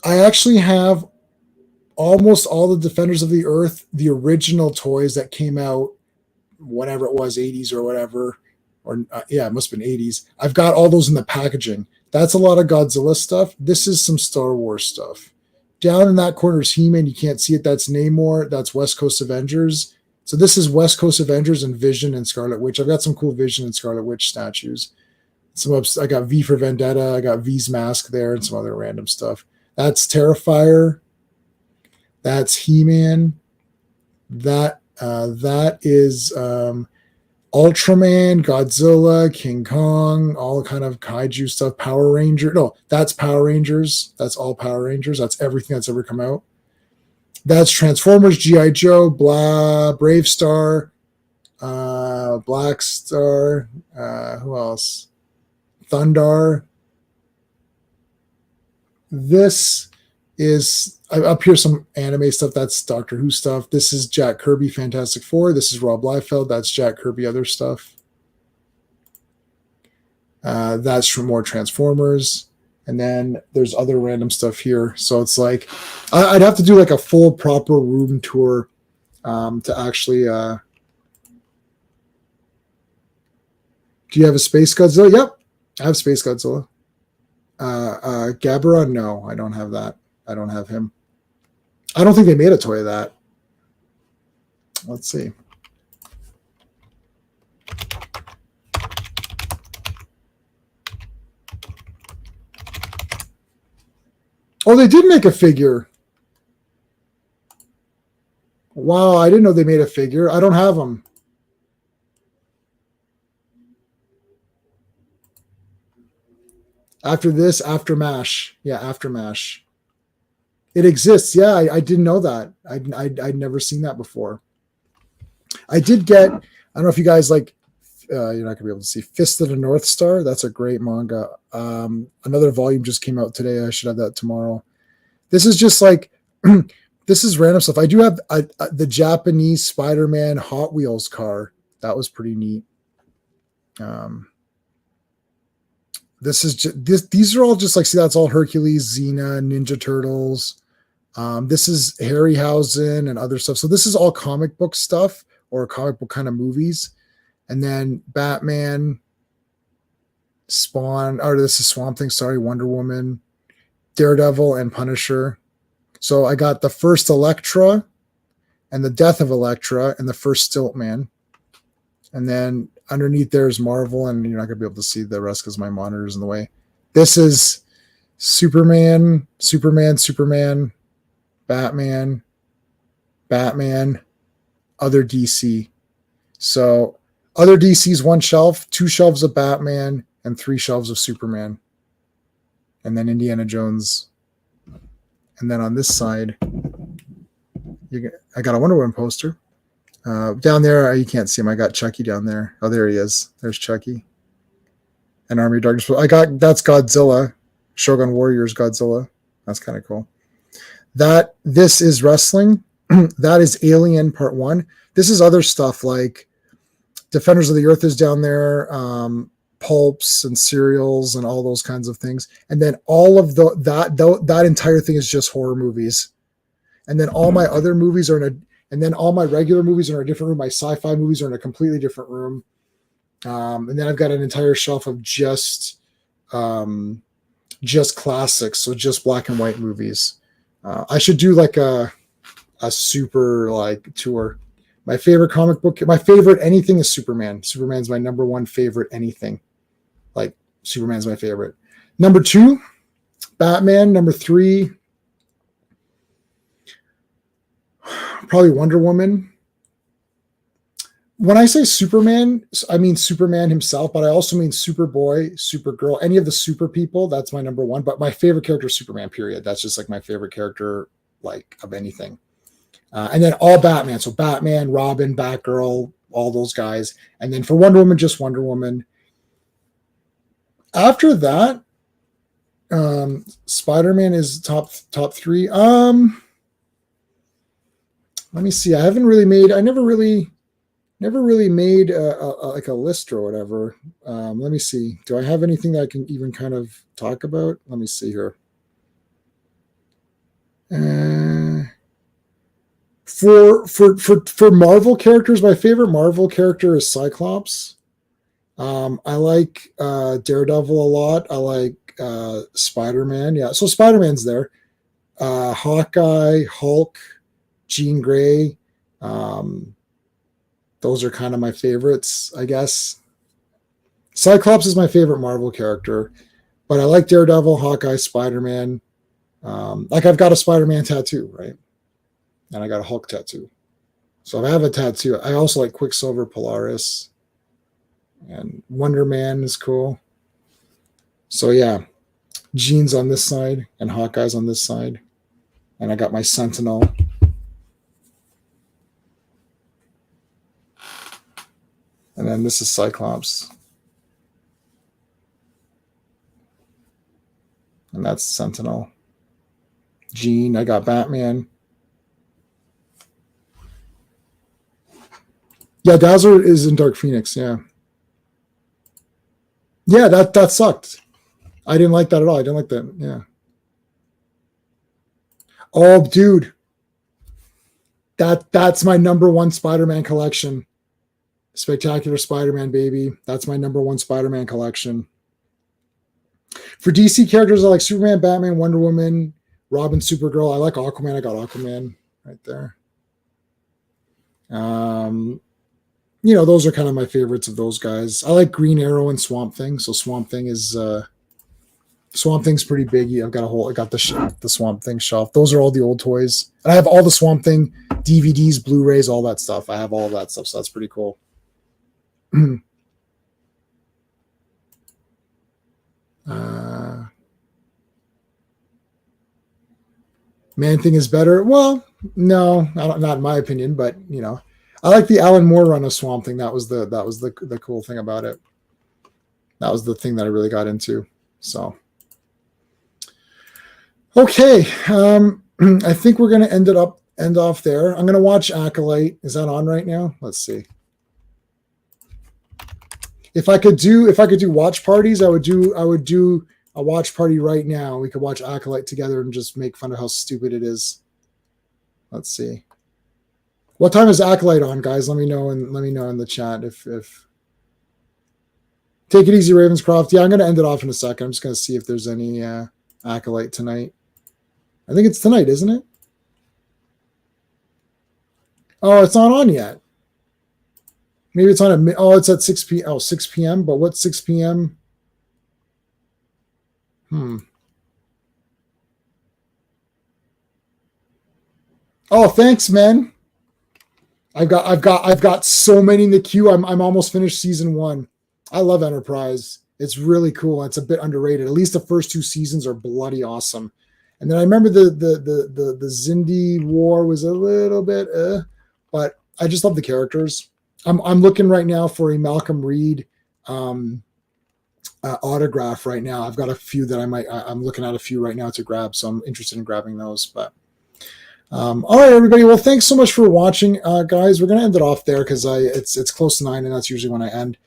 I actually have almost all the Defenders of the Earth, the original toys that came out whenever it was, 80s or whatever, or it must have been 80s. I've got all those in the packaging. That's a lot of Godzilla stuff. This is some Star Wars stuff. Down in that corner is He-Man. You can't see it. That's Namor. That's West Coast Avengers. So this is West Coast Avengers and Vision and Scarlet Witch. I've got some cool Vision and Scarlet Witch statues. I got V for Vendetta. I got V's mask there and some other random stuff. That's Terrifier. That's He-Man. That is Ultraman, Godzilla, King Kong, all kind of kaiju stuff. Power Ranger. No, that's Power Rangers. That's all Power Rangers. That's everything that's ever come out. That's Transformers, G.I. Joe, Brave Star, Black Star. Who else? Thundar. This is up here some anime stuff. That's Doctor Who stuff. This is Jack Kirby Fantastic Four. This is Rob Liefeld. That's Jack Kirby other stuff. That's from more Transformers. And then there's other random stuff here. So it's like I'd have to do like a full proper room tour to actually do you have a Space Godzilla? Yep. I have Space Godzilla. Gabara? No, I don't have that. I don't have him. I don't think they made a toy of that. Let's see. Oh, they did make a figure. Wow, I didn't know they made a figure. I don't have them. After this, after MASH. Yeah, after MASH. It exists. Yeah, I didn't know that. I'd never seen that before. I did get, I don't know if you guys like, you're not going to be able to see Fist of the North Star. That's a great manga. Another volume just came out today. I should have that tomorrow. This is just like, this is random stuff. I do have the Japanese Spider-Man Hot Wheels car. That was pretty neat. These are all just like, see, that's all Hercules, Xena, Ninja Turtles. This is Harryhausen and other stuff. So this is all comic book stuff or comic book kind of movies. And then Batman, Spawn, or this is Swamp Thing, sorry, Wonder Woman, Daredevil, and Punisher. So I got the first Elektra and the death of Elektra and the first Stiltman. And then underneath there is Marvel, and you're not going to be able to see the rest because my monitor is in the way. This is Superman, Batman, other DC. So other DC's one shelf, 2 shelves of Batman, and 3 shelves of Superman. And then Indiana Jones. And then on this side, I got a Wonder Woman poster. Down there, you can't see him. I got Chucky down there. Oh, there he is. There's Chucky. And Army of Darkness. That's Godzilla. Shogun Warriors Godzilla. That's kind of cool. This is wrestling. That is Alien Part 1. This is other stuff like Defenders of the Earth is down there, pulps and cereals and all those kinds of things. And then all of that entire thing is just horror movies. And then all my other movies are and then all my regular movies are in a different room. My sci-fi movies are in a completely different room. And then I've got an entire shelf of just classics, so just black and white movies. I should do like a super like tour. My favorite comic book, my favorite anything is Superman. Superman's my number 1 favorite anything. Like Superman's my favorite. Number 2, Batman. Number 3, probably Wonder Woman. When I say Superman, I mean Superman himself, but I also mean Superboy, Supergirl, any of the super people. That's my number 1. But my favorite character is Superman, period. That's just like my favorite character, like of anything. And then all Batman. So Batman, Robin, Batgirl, all those guys. And then for Wonder Woman, just Wonder Woman. After that, Spider-Man is top 3. Let me see. I never really made like a list or whatever. Let me see. Do I have anything that I can even kind of talk about? Let me see here. For Marvel characters, my favorite Marvel character is Cyclops. I like Daredevil a lot. I like Spider-Man. Yeah, so Spider-Man's there. Hawkeye, Hulk, Jean Grey. Those are kind of my favorites, I guess. Cyclops is my favorite Marvel character, but I like Daredevil, Hawkeye, Spider-Man. Like I've got a Spider-Man tattoo, right? And I got a Hulk tattoo. So I have a tattoo. I also like Quicksilver, Polaris, and Wonder Man is cool. So yeah, Jean's on this side and Hawkeye's on this side. And I got my Sentinel. And then this is Cyclops. And that's Sentinel. Jean, I got Batman. Yeah, Dazzler is in Dark Phoenix, yeah. Yeah, that sucked. I didn't like that at all. I didn't like that, yeah. Oh, dude. That's my number 1 Spider-Man collection. Spectacular Spider-Man, baby. That's my number 1 Spider-Man collection. For DC characters, I like Superman, Batman, Wonder Woman, Robin, Supergirl. I like Aquaman. I got Aquaman right there. Those are kind of my favorites of those guys. I like Green Arrow and Swamp Thing. So Swamp Thing's pretty big. I got the Swamp Thing shelf. Those are all the old toys. And I have all the Swamp Thing DVDs, Blu-rays, all that stuff. I have all of that stuff. So that's pretty cool. Man-Thing is better. Well, no, not in my opinion, but I like the Alan Moore run of Swamp Thing. That was the cool thing about it. That was the thing that I really got into. So, okay, I think we're gonna end off there. I'm gonna watch Acolyte. Is that on right now? Let's see. If I could do watch parties, I would do a watch party right now. We could watch Acolyte together and just make fun of how stupid it is. Let's see. What time is Acolyte on, guys? Let me know in the chat if take it easy, Ravenscroft. Yeah, I'm going to end it off in a second. I'm just going to see if there's any Acolyte tonight. I think it's tonight, isn't it? Oh, it's not on yet. Maybe it's on it's at 6 p.m. Oh, 6 p.m. But what's 6 p.m.? Oh, thanks, man. I've got so many in the queue. I'm almost finished season 1. I love Enterprise. It's really cool. It's a bit underrated. At least the first 2 seasons are bloody awesome. And then I remember the Zindi War was a little bit, but I just love the characters. I'm looking right now for a Malcolm Reed autograph right now. I've got a few that I'm looking at a few right now to grab, so I'm interested in grabbing those. But all right, everybody. Well, thanks so much for watching, guys. We're gonna end it off there because it's close to 9, and that's usually when I end.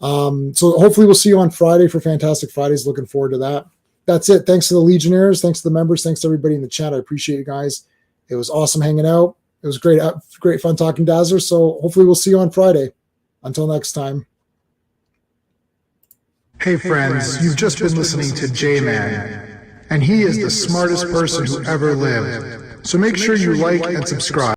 So hopefully we'll see you on Friday for Fantastic Fridays. Looking forward to that. That's it. Thanks to the Legionnaires. Thanks to the members. Thanks to everybody in the chat. I appreciate you guys. It was awesome hanging out. It was great fun talking Dazzler. So hopefully we'll see you on Friday. Until next time. Hey friends, you've just been listening to J-Man, and he is the smartest person who ever lived. So make sure you like and subscribe.